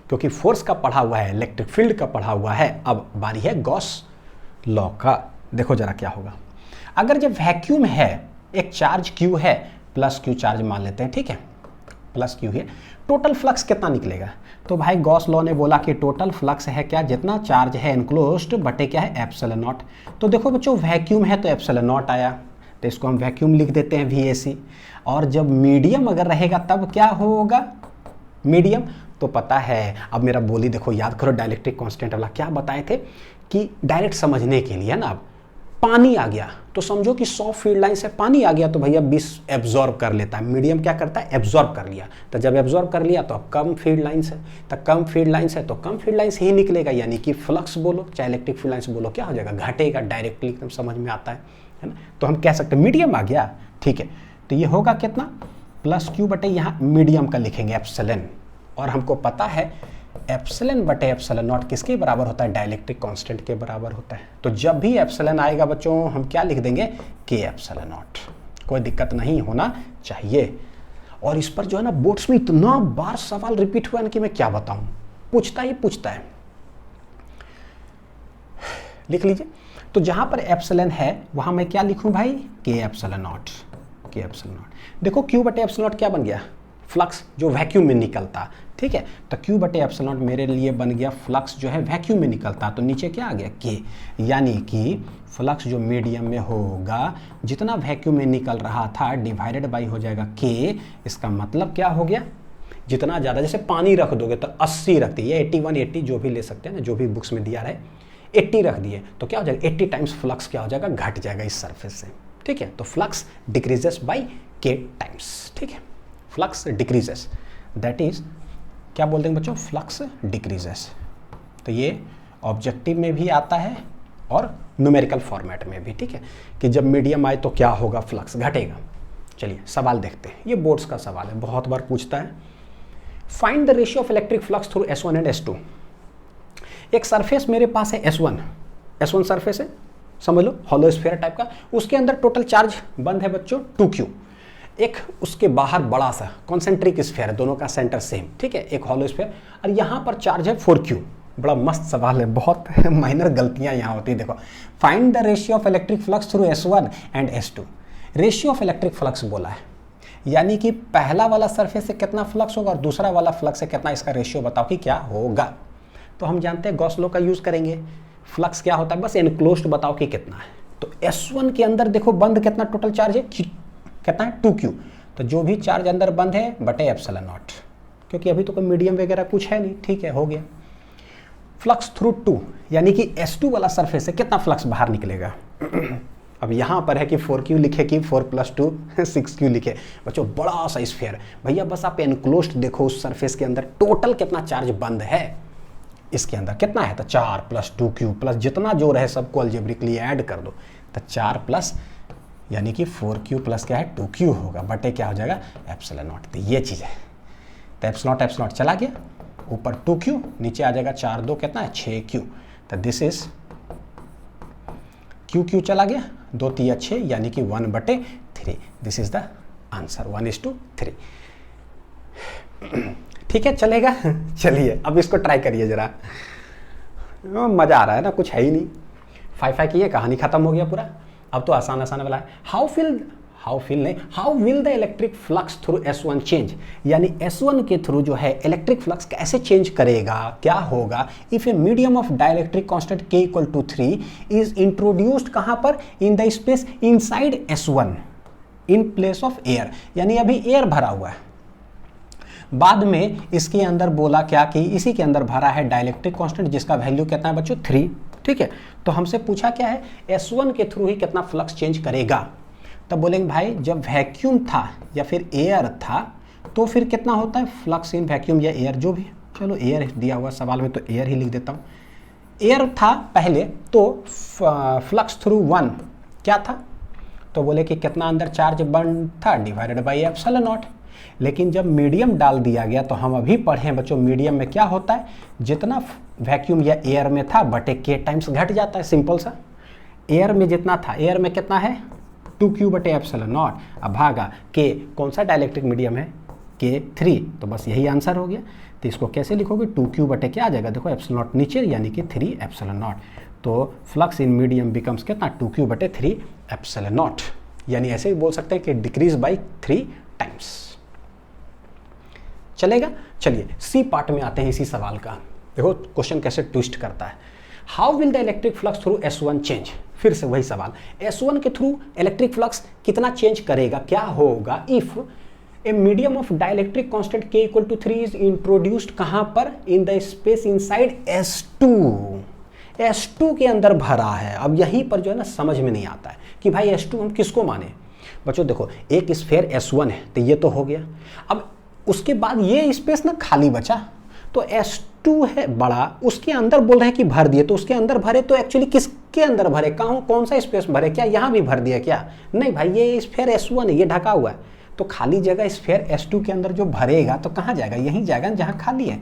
[SPEAKER 1] क्योंकि फोर्स का पढ़ा हुआ है, इलेक्ट्रिक फील्ड का पढ़ा हुआ है। अब बारी है गॉस लॉ का। देखो जरा क्या होगा, अगर जब वैक्यूम है, एक चार्ज क्यू है, प्लस क्यू चार्ज मान लेते हैं, ठीक है, प्लस क्यू है, टोटल फ्लक्स कितना निकलेगा? तो भाई गॉस लॉ ने बोला कि टोटल फ्लक्स है क्या, जितना चार्ज है एनक्लोज्ड बटे क्या है, एप्सिलॉन नॉट। तो देखो बच्चों वैक्यूम है तो एप्सिलॉन नॉट आया, तो इसको हम वैक्यूम लिख देते हैं VAC। और जब मीडियम अगर रहेगा तब क्या होगा, मीडियम तो पता है। अब मेरा बोली देखो, याद करो डाइलेक्ट्रिक कांस्टेंट वाला क्या बताए थे कि डायरेक्ट समझने के लिए ना, अब पानी आ गया तो समझो कि 100 फील्ड लाइन से पानी आ गया तो भैया 20 एब्जॉर्ब कर लेता है। मीडियम क्या करता है, एब्जॉर्ब कर लिया। तो जब एब्जॉर्ब कर लिया तो अब कम फील्ड लाइन्स है, तो कम फील्ड लाइन्स है तो कम फील्ड लाइन्स ही निकलेगा, यानी कि फ्लक्स बोलो चाहे इलेक्ट्रिक फील्ड लाइन्स बोलो, क्या हो जाएगा, घटेगा। डायरेक्टली एकदम समझ में आता है ना। तो हम कह सकते हैं मीडियम आ गया। ठीक है, तो ये होगा कितना, प्लस क्यू बटे यहाँ मीडियम का लिखेंगे एप्सिलॉन, और हमको पता है एप्सिलॉन बटे एप्सिलॉन नॉट किसके बराबर होता है, डाइलेक्ट्रिक कांस्टेंट के बराबर होता है। तो जब भी एप्सिलॉन आएगा बच्चों हम क्या लिख देंगे, के एप्सिलॉन नॉट। कोई दिक्कत नहीं होना चाहिए। और इस पर जो है ना बोर्ड्स में इतना बार सवाल रिपीट हुआ है कि मैं क्या बताऊं, पूछता ही पूछता है। लिख लीजिए, तो जहां पर एप्सिलॉन है वहां मैं क्या लिखूं भाई, के एप्सिलॉन नॉट, के एप्सिलॉन नॉट। देखो क्यू बटे एप्सिलॉन नॉट क्या बन गया, फ्लक्स जो वैक्यूम में निकलता। ठीक है, तो क्यू बटे एप्सिलॉन नॉट मेरे लिए बन गया फ्लक्स जो है वैक्यूम में निकलता, तो नीचे क्या आ गया, के, यानी कि फ्लक्स जो मीडियम में होगा, जितना वैक्यूम में निकल रहा था डिवाइडेड बाई हो जाएगा के। इसका मतलब क्या हो गया, जितना ज़्यादा, जैसे पानी रख दोगे तो 80 रख दिए, 81 80 जो भी ले सकते हैं ना, जो भी बुक्स में दिया रहे, 80 रख दिए तो क्या हो जाएगा, 80 टाइम्स फ्लक्स क्या हो जाएगा, घट जाएगा इस सरफेस से। ठीक है, तो फ्लक्स डिक्रीजेस बाई के टाइम्स। ठीक है, फ्लक्स डिक्रीजेस, दैट इज क्या बोलते हैं बच्चों, फ्लक्स डिक्रीजेस। तो ये ऑब्जेक्टिव में भी आता है और न्यूमेरिकल फॉर्मेट में भी। ठीक है, कि जब मीडियम आए तो क्या होगा, फ्लक्स घटेगा। चलिए सवाल देखते हैं, ये बोर्ड्स का सवाल है, बहुत बार पूछता है। Find the ratio of electric flux through S1 and S2। एक सरफेस मेरे पास है S1 सरफेस है, समझ लो हॉलो स्फीयर टाइप का, उसके अंदर टोटल चार्ज बंद है बच्चों 2Q। एक उसके बाहर बड़ा सा कॉन्सेंट्रिक स्फीयर है, दोनों का सेंटर सेम। ठीक है, एक हॉलो स्फीयर, और यहाँ पर चार्ज है 4Q। बड़ा मस्त सवाल है, बहुत माइनर गलतियां यहाँ होती है। देखो, find the ratio of electric flux through S1 and S2। Ratio of electric flux बोला है, यानी कि पहला वाला सरफेस से कितना फ्लक्स होगा और दूसरा वाला फ्लक्स से कितना, इसका रेशियो बताओ कि क्या होगा। तो हम जानते हैं गॉस लॉ का यूज करेंगे। फ्लक्स क्या होता है, बस एनक्लोज्ड बताओ कि कितना है। तो S1 के अंदर देखो बंद कितना टोटल चार्ज है, कितना है, 2Q। तो जो भी चार्ज अंदर बंद है बटे एप्सिलॉन नॉट, क्योंकि अभी तो कोई मीडियम वगैरह कुछ है नहीं। ठीक है, हो गया। फ्लक्स थ्रू 2, यानी कि S2 वाला सरफेस से कितना फ्लक्स बाहर निकलेगा। अब यहाँ पर है कि 4Q लिखे कि 4 + 2 6Q लिखे। बच्चों बड़ा सा स्फीयर भैया, बस आप एनक्लोज्ड देखो उस सरफेस के अंदर टोटल कितना चार्ज बंद है, इसके अंदर कितना है, तो 4 + 2Q प्लस जितना जोर है सबको अलजेब्रिकली ऐड कर दो, तो 4 प्लस यानी कि 4Q प्लस क्या है 2Q होगा बटे क्या हो जाएगा एप्सिलॉन नॉट। तो ये चीज़ है, तो एप्सिलॉन नॉट चला गया, ऊपर 2Q, नीचे आ जाएगा 4 2 कितना है 6Q। तो दिस इज Q चला गया, 2 3 6 यानी कि 1/3। This is the answer, 1:3। ठीक है, चलेगा। चलिए अब इसको ट्राई करिए जरा, मजा आ रहा है ना, कुछ है ही नहीं। 5 किए, कहानी खत्म हो गया पूरा। अब तो आसान वाला है। How will the electric flux through S1 change, यानी S1 के थ्रू जो है इलेक्ट्रिक फ्लक्स कैसे चेंज करेगा, क्या होगा if a medium of dielectric constant K equal to 3 is introduced कहां पर, in the space inside S1 in place of air, यानी अभी एयर भरा हुआ है, बाद में इसके अंदर बोला क्या कि इसी के अंदर भरा है डाइलेक्ट्रिक कांस्टेंट जिसका वैल्यू कितना है बच्चों 3, ठीक है। तो हमसे पूछा क्या है S1 के थ्रू ही कितना फ्लक्स चेंज करेगा, तब बोलेंगे भाई जब वैक्यूम था या फिर एयर था तो फिर कितना होता है फ्लक्स इन वैक्यूम या एयर जो भी, चलो एयर दिया हुआ सवाल में तो एयर ही लिख देता हूँ। एयर था पहले तो फ्लक्स थ्रू 1 क्या था, तो बोले कि कितना अंदर चार्ज बर्न था डिवाइडेड बाई एप्सिलॉन नॉट, लेकिन जब मीडियम डाल दिया गया तो हम अभी पढ़े बच्चों मीडियम में क्या होता है, जितना वैक्यूम या एयर में था बटे के टाइम्स घट जाता है, सिंपल सा। एयर में जितना था, एयर में कितना है 2q बटे एप्सिलॉन नॉट, अब भागा के, कौन सा डाइलेक्ट्रिक मीडियम है K3, तो बस यही आंसर हो गया। तो इसको कैसे लिखोगे 2q बटे क्या आ जाएगा, देखो एप्सिलॉन नॉट नीचे यानी कि 3 एप्सिलॉन नॉट, तो फ्लक्स इन मीडियम बिकम्स कितना 2q बटे 3 एप्सिलॉन नॉट, यानी ऐसे ही बोल सकते हैं कि डिक्रीज बाई 3 टाइम्स। चलेगा, चलिए सी पार्ट में आते हैं इसी सवाल का, देखो क्वेश्चन कैसे ट्विस्ट करता है। How will the electric flux through S1 change, फिर से वही सवाल, S1 के थ्रू इलेक्ट्रिक फ्लक्स कितना चेंज करेगा, क्या होगा if a medium of dielectric constant K equal to 3 is introduced कहां पर, in the space inside S2 के अंदर भरा है। अब यहीं पर जो है ना समझ में नहीं आता है कि भाई S2 हम किसको माने। बच्चों देखो एक स्फीयर S1 है तो ये तो हो गया, अब उसके बाद ये स्पेस ना खाली बचा, तो S2 है बड़ा, उसके अंदर बोल रहे हैं कि भर दिए, तो उसके अंदर भरे तो एक्चुअली किसके अंदर भरे, कौन सा स्पेस भरे, क्या यहाँ भी भर दिया क्या, नहीं भाई ये स्फीयर S1 है, ये ढका हुआ है, तो खाली जगह स्फीयर S2 के अंदर जो भरेगा तो कहाँ जाएगा, यहीं जाएगा जहाँ खाली है,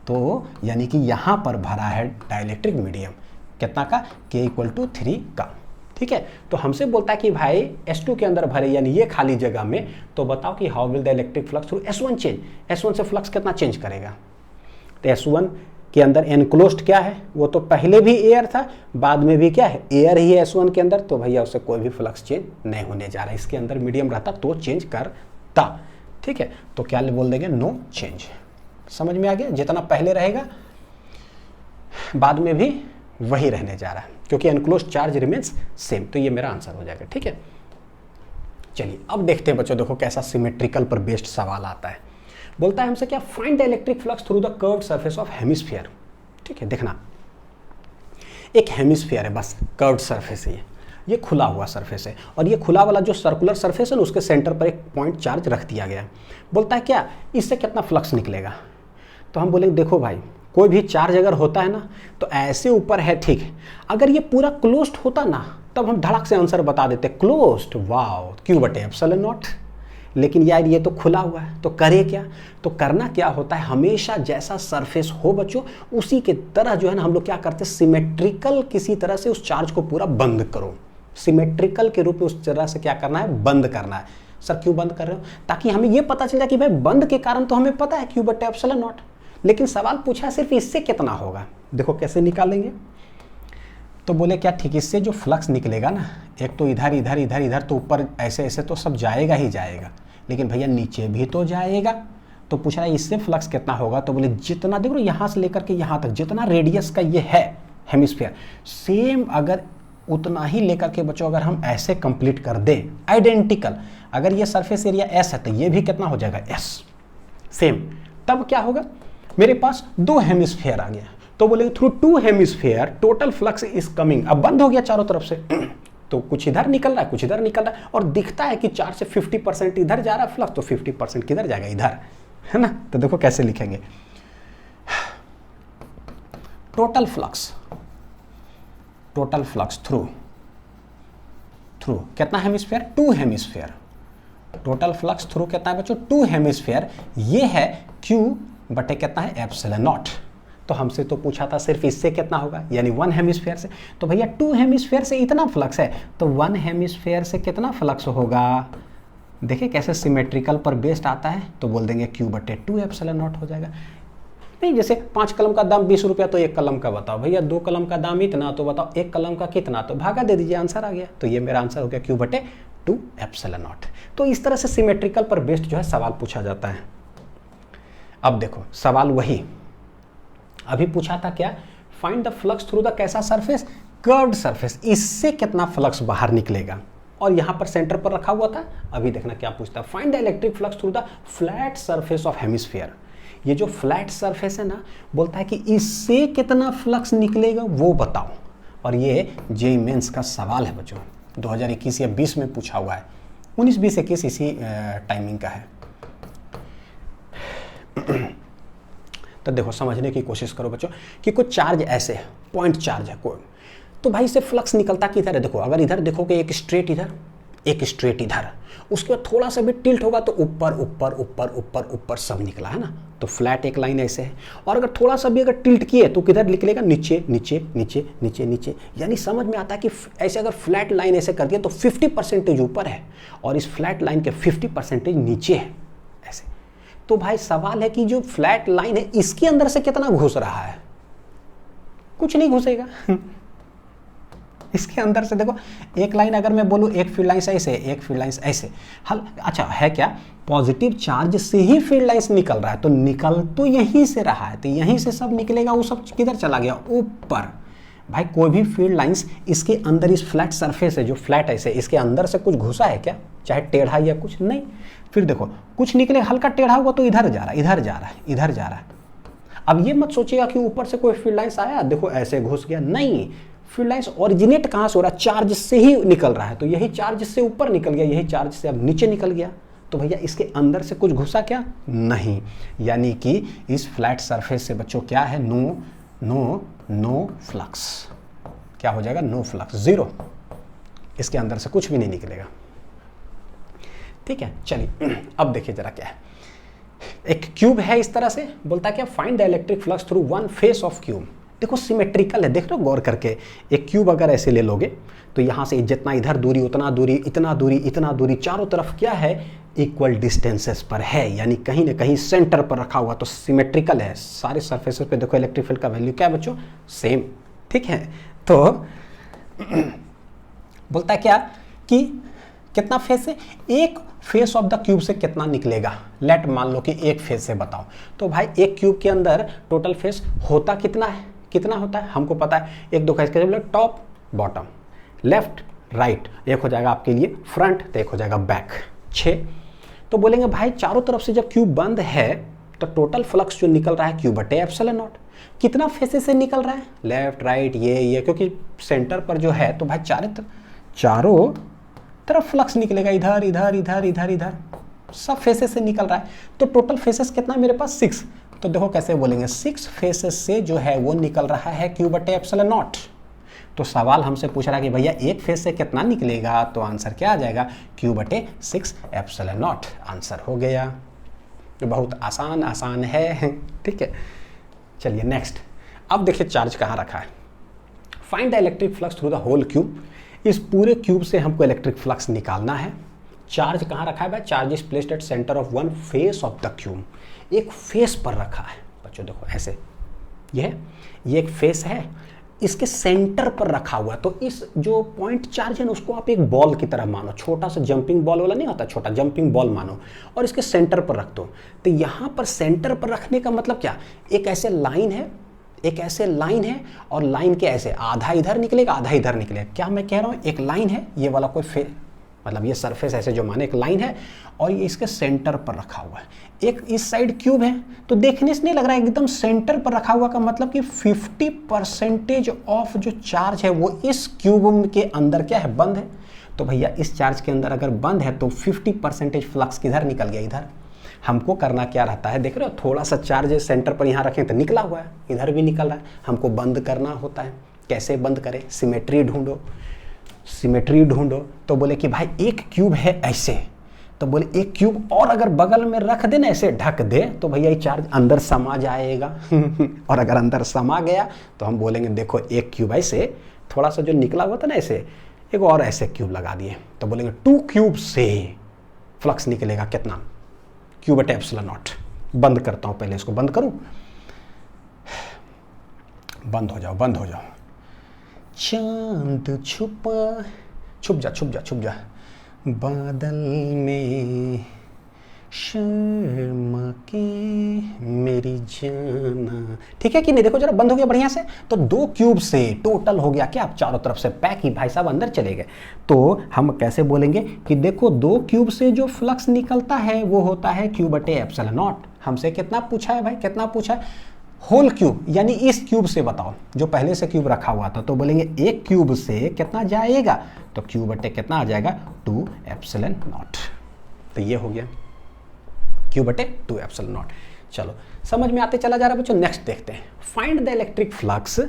[SPEAKER 1] तो यानी कि यहाँ पर भरा है डाइलेक्ट्रिक मीडियम कितना का, K इक्वल टू 3 का, ठीक है। तो हमसे बोलता है कि भाई S2 के अंदर भरे यानी ये खाली जगह में, तो बताओ कि how will the electric flux through S1 change, S1 से फ्लक्स कितना चेंज करेगा, तो S1 के अंदर एनक्लोज्ड क्या है, वो तो पहले भी एयर था बाद में भी क्या है एयर ही है S1 के अंदर, तो भैया उससे कोई भी फ्लक्स चेंज नहीं होने जा रहा है, इसके अंदर मीडियम रहता तो चेंज करता, ठीक है। तो क्या बोल देंगे नो चेंज, समझ में आ गया, जितना पहले रहेगा बाद में भी वही रहने जा रहा है क्योंकि एनक्लोज्ड चार्ज रिमेन्स सेम, तो ये मेरा आंसर हो जाएगा, ठीक है। चलिए अब देखते हैं बच्चों, देखो कैसा सिमेट्रिकल पर बेस्ड सवाल आता है। बोलता है हमसे क्या, find the electric flux through the curved surface of hemisphere, ठीक है। देखना एक हेमिस्फीयर है, बस कर्व्ड सरफेस है, ये खुला हुआ सरफेस है, और ये खुला वाला जो सर्कुलर सरफेस है ना उसके सेंटर पर एक पॉइंट चार्ज रख दिया गया है। बोलता है क्या इससे कितना फ्लक्स निकलेगा, तो हम बोलेंगे देखो भाई कोई भी चार्ज अगर होता है ना तो ऐसे ऊपर है, ठीक है, अगर ये पूरा क्लोज्ड होता ना तब हम धड़ाक से आंसर बता देते, क्लोज्ड, वाओ Q बटे एप्सिलॉन नॉट, लेकिन यार ये तो खुला हुआ है, तो करे क्या, तो करना क्या होता है, हमेशा जैसा सरफेस हो बच्चों उसी के तरह जो है ना हम लोग क्या करते हैं, सिमेट्रिकल किसी तरह से उस चार्ज को पूरा बंद करो, सिमेट्रिकल के रूप में उस तरह से क्या करना है, बंद करना है। सर क्यों बंद कर रहे हो, ताकि हमें ये पता चल जाए कि भाई बंद के कारण तो हमें पता है Q बटे एप्सिलॉन नॉट, लेकिन सवाल पूछा सिर्फ इससे कितना होगा, देखो कैसे निकालेंगे, तो बोले क्या ठीक, इससे जो फ्लक्स निकलेगा ना एक तो इधर इधर इधर इधर तो ऊपर ऐसे ऐसे तो सब जाएगा ही जाएगा, लेकिन भैया नीचे भी तो जाएगा, तो पूछ रहा है इससे फ्लक्स कितना होगा, तो बोले जितना देखो यहाँ से लेकर के यहाँ तक जितना रेडियस का ये है हेमिस्फीयर, सेम अगर उतना ही लेकर के बच्चों अगर हम ऐसे कंप्लीट कर दें आइडेंटिकल, अगर ये सरफेस एरिया S है तो ये भी कितना हो जाएगा S सेम, तब क्या होगा मेरे पास 2 हेमिस्फीयर आ गया, तो बोले through 2 hemisphere total flux is coming, अब बंद हो गया चारों तरफ से तो कुछ इधर निकल रहा है कुछ इधर निकल रहा है, और दिखता है कि 4 से 50% इधर जा रहा है फ्लक्स, तो 50% किधर जाएगा इधर, है ना। तो देखो कैसे लिखेंगे, टोटल फ्लक्स थ्रू कितना hemisphere, 2 hemisphere, total flux through कितना है बच्चों 2 हेमिस्फीयर, ये है Q बटे कितना है एप्सिलॉन नॉट, तो हमसे तो पूछा था सिर्फ इससे कितना होगा यानी 1 हेमिस्फीयर से, तो भैया 2 हेमिस्फीयर से इतना फ्लक्स है तो 1 हेमिस्फीयर से कितना फ्लक्स होगा, देखिए कैसे सिमेट्रिकल पर बेस्ड आता है, तो बोल देंगे Q बटे 2 एप्सिलॉन नॉट हो जाएगा। नहीं जैसे 5 कलम का दाम 20 रुपया तो 1 कलम का बताओ, भैया 2 कलम का दाम इतना तो बताओ 1 कलम का कितना, तो भागा दे दीजिए आंसर आ गया, तो ये मेरा आंसर हो गया Q बटे टू एप्सिलॉन नॉट। तो इस तरह से सिमेट्रिकल पर बेस्ड जो है सवाल पूछा जाता है। अब देखो सवाल वही अभी पूछा था, क्या, find the flux through the कैसा सरफेस, कर्व्ड सरफेस, इससे कितना फ्लक्स बाहर निकलेगा, और यहां पर सेंटर पर रखा हुआ था। अभी देखना क्या पूछता है, find the electric flux through the flat surface of hemisphere. ये जो फ्लैट सरफेस है ना, बोलता है कि इससे कितना फ्लक्स निकलेगा वो बताओ। और ये जेईई मेंस का सवाल है बच्चों, 2021 या 20 में पूछा हुआ है, 19, 20, 21 इसी टाइमिंग का है। तो देखो समझने की कोशिश करो बच्चों कि कुछ चार्ज ऐसे है, पॉइंट चार्ज है कोई, तो भाई इससे फ्लक्स निकलता किधर है। देखो अगर इधर देखोगे एक स्ट्रेट इधर, एक स्ट्रेट इधर, उसके बाद थोड़ा सा भी टिल्ट होगा तो ऊपर ऊपर ऊपर ऊपर ऊपर सब निकला है ना, तो फ्लैट एक लाइन ऐसे है। और अगर थोड़ा सा भी अगर टिल्ट किए तो किधर निकलेगा, नीचे नीचे नीचे नीचे नीचे। यानी समझ में आता है कि ऐसे अगर फ्लैट लाइन ऐसे कर दिया तो 50% ऊपर है और इस फ्लैट लाइन के 50% नीचे है ऐसे। तो भाई सवाल है कि जो फ्लैट लाइन है इसके अंदर से कितना घुस रहा है, कुछ नहीं घुसेगा। इसके अंदर से देखो एक लाइन अगर मैं बोलूँ, एक फील्ड लाइन ऐसे, एक फील्ड लाइन ऐसे, हल अच्छा है क्या, पॉजिटिव चार्ज से ही फील्ड लाइंस निकल रहा है, तो निकल तो यहीं से रहा है, तो यहीं से सब निकलेगा, वो सब किधर चला गया, ऊपर। भाई कोई भी फील्ड लाइंस इसके अंदर, इस फ्लैट सरफेस है जो फ्लैट ऐसे, इसके अंदर से कुछ घुसा है क्या, चाहे टेढ़ा या कुछ नहीं। फिर देखो कुछ निकले, हल्का टेढ़ा हुआ तो इधर जा रहा है, इधर जा रहा है, इधर जा रहा है। अब ये मत सोचिएगा कि ऊपर से कोई फील्ड लाइंस आया, देखो ऐसे घुस गया, नहीं। फील्ड लाइंस ओरिजिनेट कहाँ से हो रहा है, चार्ज से ही निकल रहा है, तो यही चार्ज से ऊपर निकल गया, यही चार्ज से अब नीचे निकल गया, तो भैया इसके अंदर से कुछ घुसा क्या, नहीं। यानी कि इस फ्लैट सरफेस से बच्चों क्या है, नो नो नो फ्लक्स। क्या हो जाएगा, नो फ्लक्स, जीरो, इसके अंदर से कुछ भी नहीं निकलेगा। ठीक है, चलिए अब देखिए जरा क्या है। एक क्यूब है इस तरह से, बोलता है क्या, find the electric flux through one face of cube. देखो सिमेट्रिकल है, देख रहे हो गौर करके। एक क्यूब अगर ऐसे ले लोगे तो यहाँ से जितना इधर दूरी, उतना दूरी, इतना दूरी, इतना दूरी, चारों तरफ क्या है, इक्वल डिस्टेंसेस पर है, यानी कहीं ना कहीं सेंटर पर रखा हुआ, तो सिमेट्रिकल है। सारे सरफेसेस पे देखो इलेक्ट्रिक फील्ड का वैल्यू क्या है बच्चों, सेम। ठीक है, तो बोलता है क्या कि कितना फेस है, एक फेस ऑफ द क्यूब से कितना निकलेगा। लेट मान लो कि एक फेस से बताओ, तो भाई एक क्यूब के अंदर टोटल फेस होता कितना है, कितना होता है हमको पता है, एक दो कैसे बोले, टॉप बॉटम, लेफ्ट राइट, एक हो जाएगा आपके लिए फ्रंट, तो एक हो जाएगा बैक, 6। तो बोलेंगे भाई चारों तरफ से जब क्यूब बंद है तो टोटल फ्लक्स जो निकल रहा है क्यूब बटे एप्सिलॉन नॉट, कितना फेसेस से निकल रहा है, लेफ्ट राइट ये, क्योंकि सेंटर पर जो है तो भाई चारों तरफ फ्लक्स निकलेगा, इधर इधर इधर इधर इधर, सब फेसेस से निकल रहा है। तो टोटल फेसेस कितना मेरे पास, 6। तो देखो कैसे बोलेंगे, 6 फेसेस से जो है वो निकल रहा है क्यू बटे एप्सिलॉन नॉट। तो सवाल हमसे पूछ रहा है कि भैया एक फेस से कितना निकलेगा, तो आंसर क्या आ जाएगा, क्यू बटे 6 एप्सिलॉन नॉट, आंसर हो गया। तो बहुत आसान है। ठीक है, चलिए नेक्स्ट। अब देखिए चार्ज कहाँ रखा है, find the electric flux through the whole cube. इस पूरे क्यूब से हमको इलेक्ट्रिक फ्लक्स निकालना है। चार्ज कहाँ रखा है भाई, charge is placed at centre of one face of the cube, एक फेस पर रखा है बच्चों, देखो ऐसे, ये एक फेस है, इसके सेंटर पर रखा हुआ। तो इस जो पॉइंट चार्ज है ना, उसको आप एक बॉल की तरह मानो, छोटा सा जंपिंग बॉल वाला नहीं होता, छोटा जंपिंग बॉल मानो, और इसके सेंटर पर रख दो। तो यहाँ पर सेंटर पर रखने का मतलब क्या, एक ऐसे लाइन है, एक ऐसे लाइन है, और लाइन के ऐसे आधा इधर निकलेगा आधा इधर निकलेगा। क्या मैं कह रहा हूँ, एक लाइन है, ये वाला कोई मतलब ये सरफेस ऐसे जो माने एक लाइन है, और ये इसके सेंटर पर रखा हुआ है। एक इस साइड क्यूब है, तो देखने से नहीं लग रहा है एकदम सेंटर पर रखा हुआ, का मतलब कि 50% ऑफ जो चार्ज है वो इस क्यूब के अंदर क्या है, बंद है। तो भैया इस चार्ज के अंदर अगर बंद है तो 50% फ्लक्स किधर निकल गया, इधर। हमको करना क्या रहता है, देख रहे हो, थोड़ा सा चार्ज सेंटर पर यहाँ रखें तो निकला हुआ है, इधर भी निकल रहा है, हमको बंद करना होता है। कैसे बंद करें, सिमेट्री ढूंढो। तो बोले कि भाई एक क्यूब है ऐसे, तो बोले एक क्यूब और अगर बगल में रख दे ना, ऐसे ढक दे, तो भैया ये चार्ज अंदर समा जाएगा। और अगर अंदर समा गया तो हम बोलेंगे देखो एक क्यूब ऐसे, थोड़ा सा जो निकला हुआ था ना ऐसे, एक और ऐसे क्यूब लगा दिए, तो बोलेंगे 2 क्यूब से फ्लक्स निकलेगा कितना, क्यू बटे एप्सिलॉन नॉट। बंद करता हूं, पहले इसको बंद करूं, बंद हो जाओ। चांद छुप जा, बादल में शर्मा के मेरी जाना, ठीक है कि नहीं। देखो जरा बंद हो गया बढ़िया से। तो 2 क्यूब से टोटल हो गया क्या, आप चारों तरफ से पैक ही भाई साहब अंदर चले गए। तो हम कैसे बोलेंगे कि देखो 2 क्यूब से जो फ्लक्स निकलता है वो होता है Q बटे एप्सिलॉन नॉट। हमसे कितना पूछा है भाई, कितना पूछा है, होल क्यूब, यानी इस क्यूब से बताओ जो पहले से क्यूब रखा हुआ था। तो बोलेंगे एक क्यूब से कितना जाएगा, तो Q बटे कितना आ जाएगा 2 एप्सिलॉन नॉट। तो ये हो गया Q बटे 2 एप्सिलॉन नॉट। चलो समझ में आते चला जा रहा है बच्चों। नेक्स्ट देखते हैं, find the electric flux,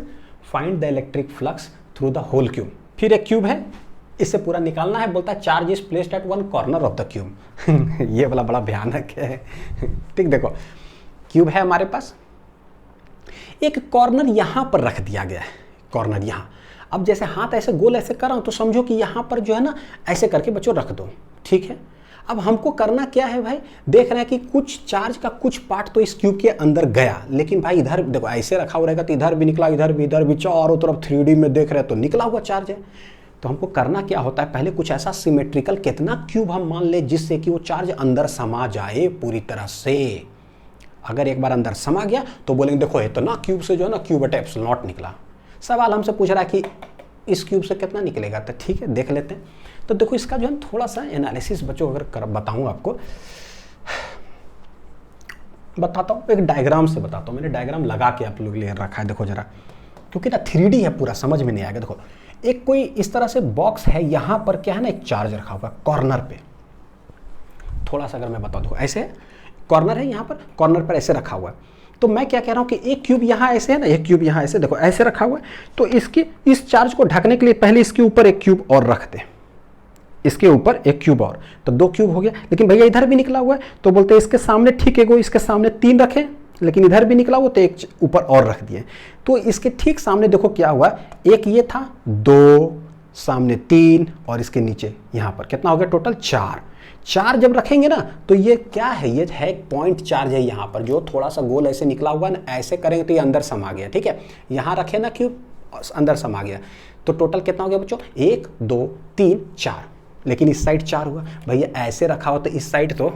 [SPEAKER 1] find the electric flux through the whole cube. फिर एक क्यूब है, इससे पूरा निकालना है। बोलता है charge is placed at one corner of the cube. ये वाला बड़ा भयानक है। ठीक, देखो क्यूब है हमारे पास, एक कॉर्नर यहां पर रख दिया गया है, कॉर्नर यहां। अब जैसे हाथ ऐसे गोल ऐसे कर रहा हूं तो समझो कि यहां पर जो है ना ऐसे करके बच्चों रख दो, ठीक है। अब हमको करना क्या है भाई, देख रहे हैं कि कुछ चार्ज का कुछ पार्ट तो इस क्यूब के अंदर गया, लेकिन भाई इधर देखो ऐसे रखा हुआ रहेगा तो इधर भी निकला, इधर भी, चारों तरफ 3D में देख रहे हैं तो निकला हुआ चार्ज है। तो हमको करना क्या होता है, पहले कुछ ऐसा सिमेट्रिकल कितना क्यूब हम मान ले जिससे कि वो चार्ज अंदर समा जाए पूरी तरह से। अगर एक बार अंदर समा गया तो बोलेंगे देखो इतना क्यूब से जो है ना Q बटे एप्सिलॉन नॉट निकला। सवाल हमसे पूछ रहा है कि इस क्यूब से कितना निकलेगा, तो ठीक है देख लेते हैं। तो देखो इसका जो है थोड़ा सा एनालिसिस बच्चों अगर बताऊं आपको, बताता हूँ, एक डायग्राम से बताता हूँ। मैंने डायग्राम लगा के आप लोग लिए रखा है, देखो जरा, क्योंकि ना 3D है पूरा समझ में नहीं आएगा। देखो एक कोई इस तरह से बॉक्स है, यहाँ पर क्या है ना एक चार्ज रखा हुआ कॉर्नर पे। थोड़ा सा अगर मैं बता दूँ, ऐसे कॉर्नर है, यहाँ पर कॉर्नर पर ऐसे रखा हुआ है। तो मैं क्या कह रहा हूँ कि एक क्यूब यहाँ ऐसे है ना, एक क्यूब यहाँ ऐसे, देखो ऐसे रखा हुआ है। तो इसकी इस चार्ज को ढकने के लिए पहले इसके ऊपर एक क्यूब और रख दे, इसके ऊपर एक क्यूब और, तो 2 क्यूब हो गया। लेकिन भैया इधर भी निकला हुआ है तो बोलते हैं इसके सामने, ठीक है, इसके सामने 3 रखें, लेकिन इधर भी निकला हुआ तो एक ऊपर और रख दिए। तो इसके ठीक सामने देखो क्या हुआ, एक ये था, 2 सामने 3 और इसके नीचे यहाँ पर कितना हो गया टोटल 4 जब रखेंगे ना तो ये क्या है, ये है एक पॉइंट चार्ज है यहाँ पर जो थोड़ा सा गोल ऐसे निकला हुआ है ना, ऐसे करेंगे तो ये अंदर समा गया, ठीक है। यहाँ रखे ना क्यूब, अंदर समा गया। तो टोटल कितना हो गया बच्चों, 1 2 3 4, लेकिन इस साइड 4 हुआ। भैया ऐसे रखा हुआ तो इस साइड तो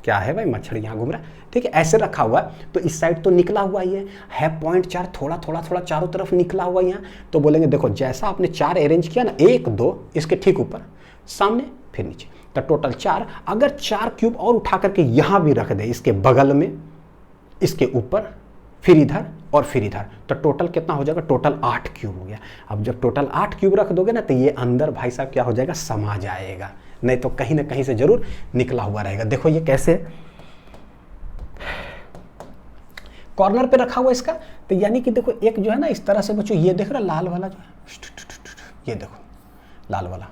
[SPEAKER 1] क्या है भाई, मच्छर यहाँ घूम रहा है, ठीक है। ऐसे रखा हुआ तो इस साइड तो निकला हुआ ही है पॉइंट 4, थोड़ा चारों तरफ निकला हुआ यहाँ। तो बोलेंगे देखो जैसा आपने 4 अरेंज किया ना, 1 2 इसके ठीक ऊपर, सामने फिर नीचे, तो टोटल 4। अगर 4 क्यूब और उठा करके यहाँ भी रख दे, इसके बगल में, इसके ऊपर, फिर इधर और फिर इधर, तो टोटल कितना हो जाएगा, टोटल 8 क्यूब हो गया। अब जब टोटल 8 क्यूब रख दोगे ना तो ये अंदर भाई साहब क्या हो जाएगा, समा जाएगा, नहीं तो कहीं ना कहीं से जरूर निकला हुआ रहेगा। देखो ये कैसे कॉर्नर पे रखा हुआ इसका, तो यानी कि देखो एक जो है ना इस तरह से बच्चों, ये देख रहा लाल वाला जो है, ये देखो लाल वाला,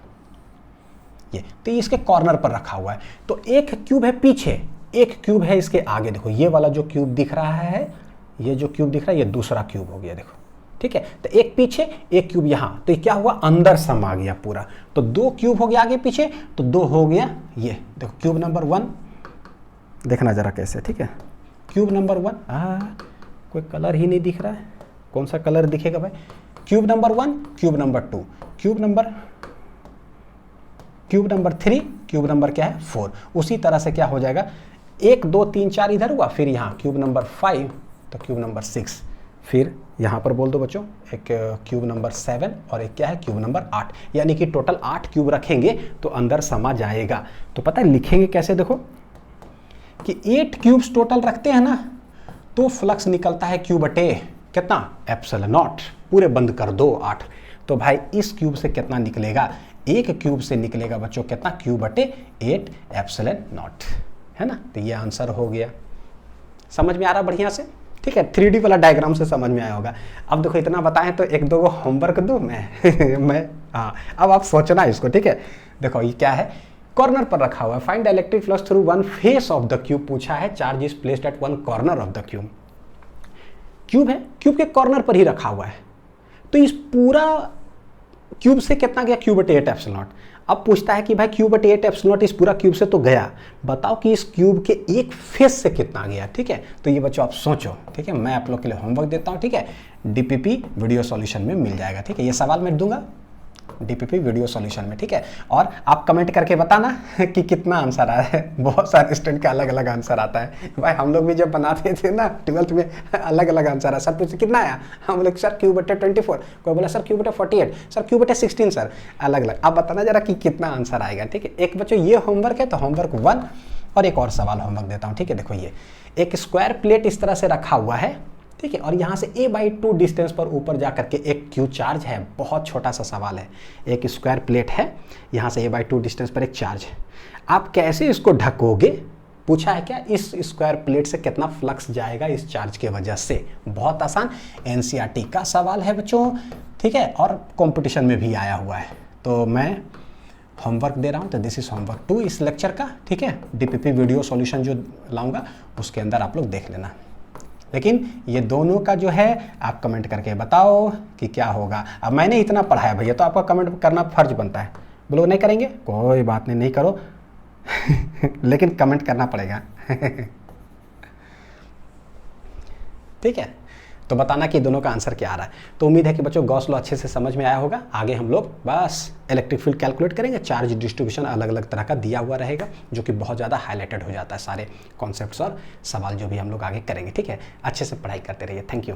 [SPEAKER 1] ये तो इसके कॉर्नर पर रखा हुआ है। तो एक क्यूब है पीछे, एक क्यूब है इसके आगे। देखो ये वाला जो क्यूब दिख रहा है, ये जो क्यूब दिख रहा है ये दूसरा क्यूब हो गया, देखो ठीक है। तो एक पीछे एक क्यूब यहाँ, तो ये क्या हुआ, अंदर समा गया पूरा। तो 2 क्यूब हो गया आगे पीछे, तो 2 हो गया ये, देखो क्यूब नंबर 1, देखना जरा कैसे, ठीक है। क्यूब नंबर 1, कोई कलर ही नहीं दिख रहा है, कौन सा कलर दिखेगा भाई। Cube number 1, cube number 2, cube number 3, cube number क्या है 4। उसी तरह से क्या हो जाएगा, 1 2 3 4 इधर हुआ, फिर यहाँ क्यूब नंबर 5, तो क्यूब नंबर 6, फिर यहाँ पर बोल दो बच्चों एक क्यूब नंबर 7 और एक क्या है क्यूब नंबर 8, यानी कि टोटल 8 क्यूब रखेंगे तो अंदर समा जाएगा। तो पता है लिखेंगे कैसे, देखो कि 8 क्यूब्स टोटल रखते हैं ना तो फ्लक्स निकलता है Q बटे कितना, एप्सिलॉन नॉट, पूरे बंद कर दो 8। तो भाई इस क्यूब से कितना निकलेगा, एक क्यूब से निकलेगा बच्चों कितना, Q बटे 8 एप्सिलॉन नॉट, है ना। तो ये आंसर हो गया, समझ में आ रहा बढ़िया से, ठीक है। 3D वाला डायग्राम से समझ में आया होगा। अब देखो इतना बताएं तो 1-2 होमवर्क दूं मैं हाँ, अब आप सोचना इसको, ठीक है। देखो ये क्या है, कॉर्नर पर रखा हुआ है, find electric flux through one face of the cube पूछा है, charge is placed at one corner of the cube. Cube है, क्यूब के कॉर्नर पर ही रखा हुआ है, तो इस पूरा क्यूब से कितना गया, Q बटे 8 एप्सिलॉन नॉट। अब पूछता है कि भाई Q बटे 8 एप्सिलॉन नॉट इस पूरा क्यूब से तो गया, बताओ कि इस क्यूब के एक फेस से कितना गया, ठीक है। तो ये बच्चों आप सोचो, ठीक है। मैं आप लोग के लिए होमवर्क देता हूँ, ठीक है। DPP वीडियो सॉल्यूशन में मिल जाएगा, ठीक है। ये सवाल मैं दूंगा, डीपीपी वीडियो सॉल्यूशन में, ठीक है। और आप कमेंट करके बताना कि कितना आंसर आया है। बहुत सारे स्टूडेंट का अलग अलग आंसर आता है भाई, हम लोग भी जब बनाते थे ना 12th में अलग अलग आंसर है। सर पूछते कितना आया, हम लोग सर Q/24, कोई बोला sir Q/48, sir Q/16, sir अलग अलग। आप बताना जरा कि कितना आंसर आएगा, ठीक है। एक बच्चों ये होमवर्क है, तो होमवर्क 1 और एक और सवाल होमवर्क देता हूँ, ठीक है। देखो ये एक स्क्वायर प्लेट इस तरह से रखा हुआ है, ठीक है, और यहाँ से a/2 डिस्टेंस पर ऊपर जा करके एक Q चार्ज है। बहुत छोटा सा सवाल है, एक स्क्वायर प्लेट है, यहाँ से a/2 डिस्टेंस पर एक चार्ज है। आप कैसे इसको ढकोगे, पूछा है क्या, इस स्क्वायर प्लेट से कितना फ्लक्स जाएगा इस चार्ज के वजह से। बहुत आसान NCERT का सवाल है बच्चों, ठीक है, और कंपटीशन में भी आया हुआ है। तो मैं होमवर्क दे रहा हूँ, तो दिस इज होमवर्क 2 इस लेक्चर का, ठीक है। डीपीपी वीडियो सॉल्यूशन जो लाऊंगा उसके अंदर आप लोग देख लेना। लेकिन ये दोनों का जो है आप कमेंट करके बताओ कि क्या होगा। अब मैंने इतना पढ़ाया भैया, तो आपका कमेंट करना फर्ज बनता है। बोलो नहीं करेंगे, कोई बात नहीं, नहीं करो लेकिन कमेंट करना पड़ेगा ठीक है। तो बताना कि दोनों का आंसर क्या आ रहा है। तो उम्मीद है कि बच्चों गॉस लॉ अच्छे से समझ में आया होगा। आगे हम लोग बस इलेक्ट्रिक फील्ड कैलकुलेट करेंगे, चार्ज डिस्ट्रीब्यूशन अलग अलग तरह का दिया हुआ रहेगा, जो कि बहुत ज़्यादा हाईलाइटेड हो जाता है सारे कॉन्सेप्ट्स और सवाल जो भी हम लोग आगे करेंगे, ठीक है। अच्छे से पढ़ाई करते रहिए। Thank you.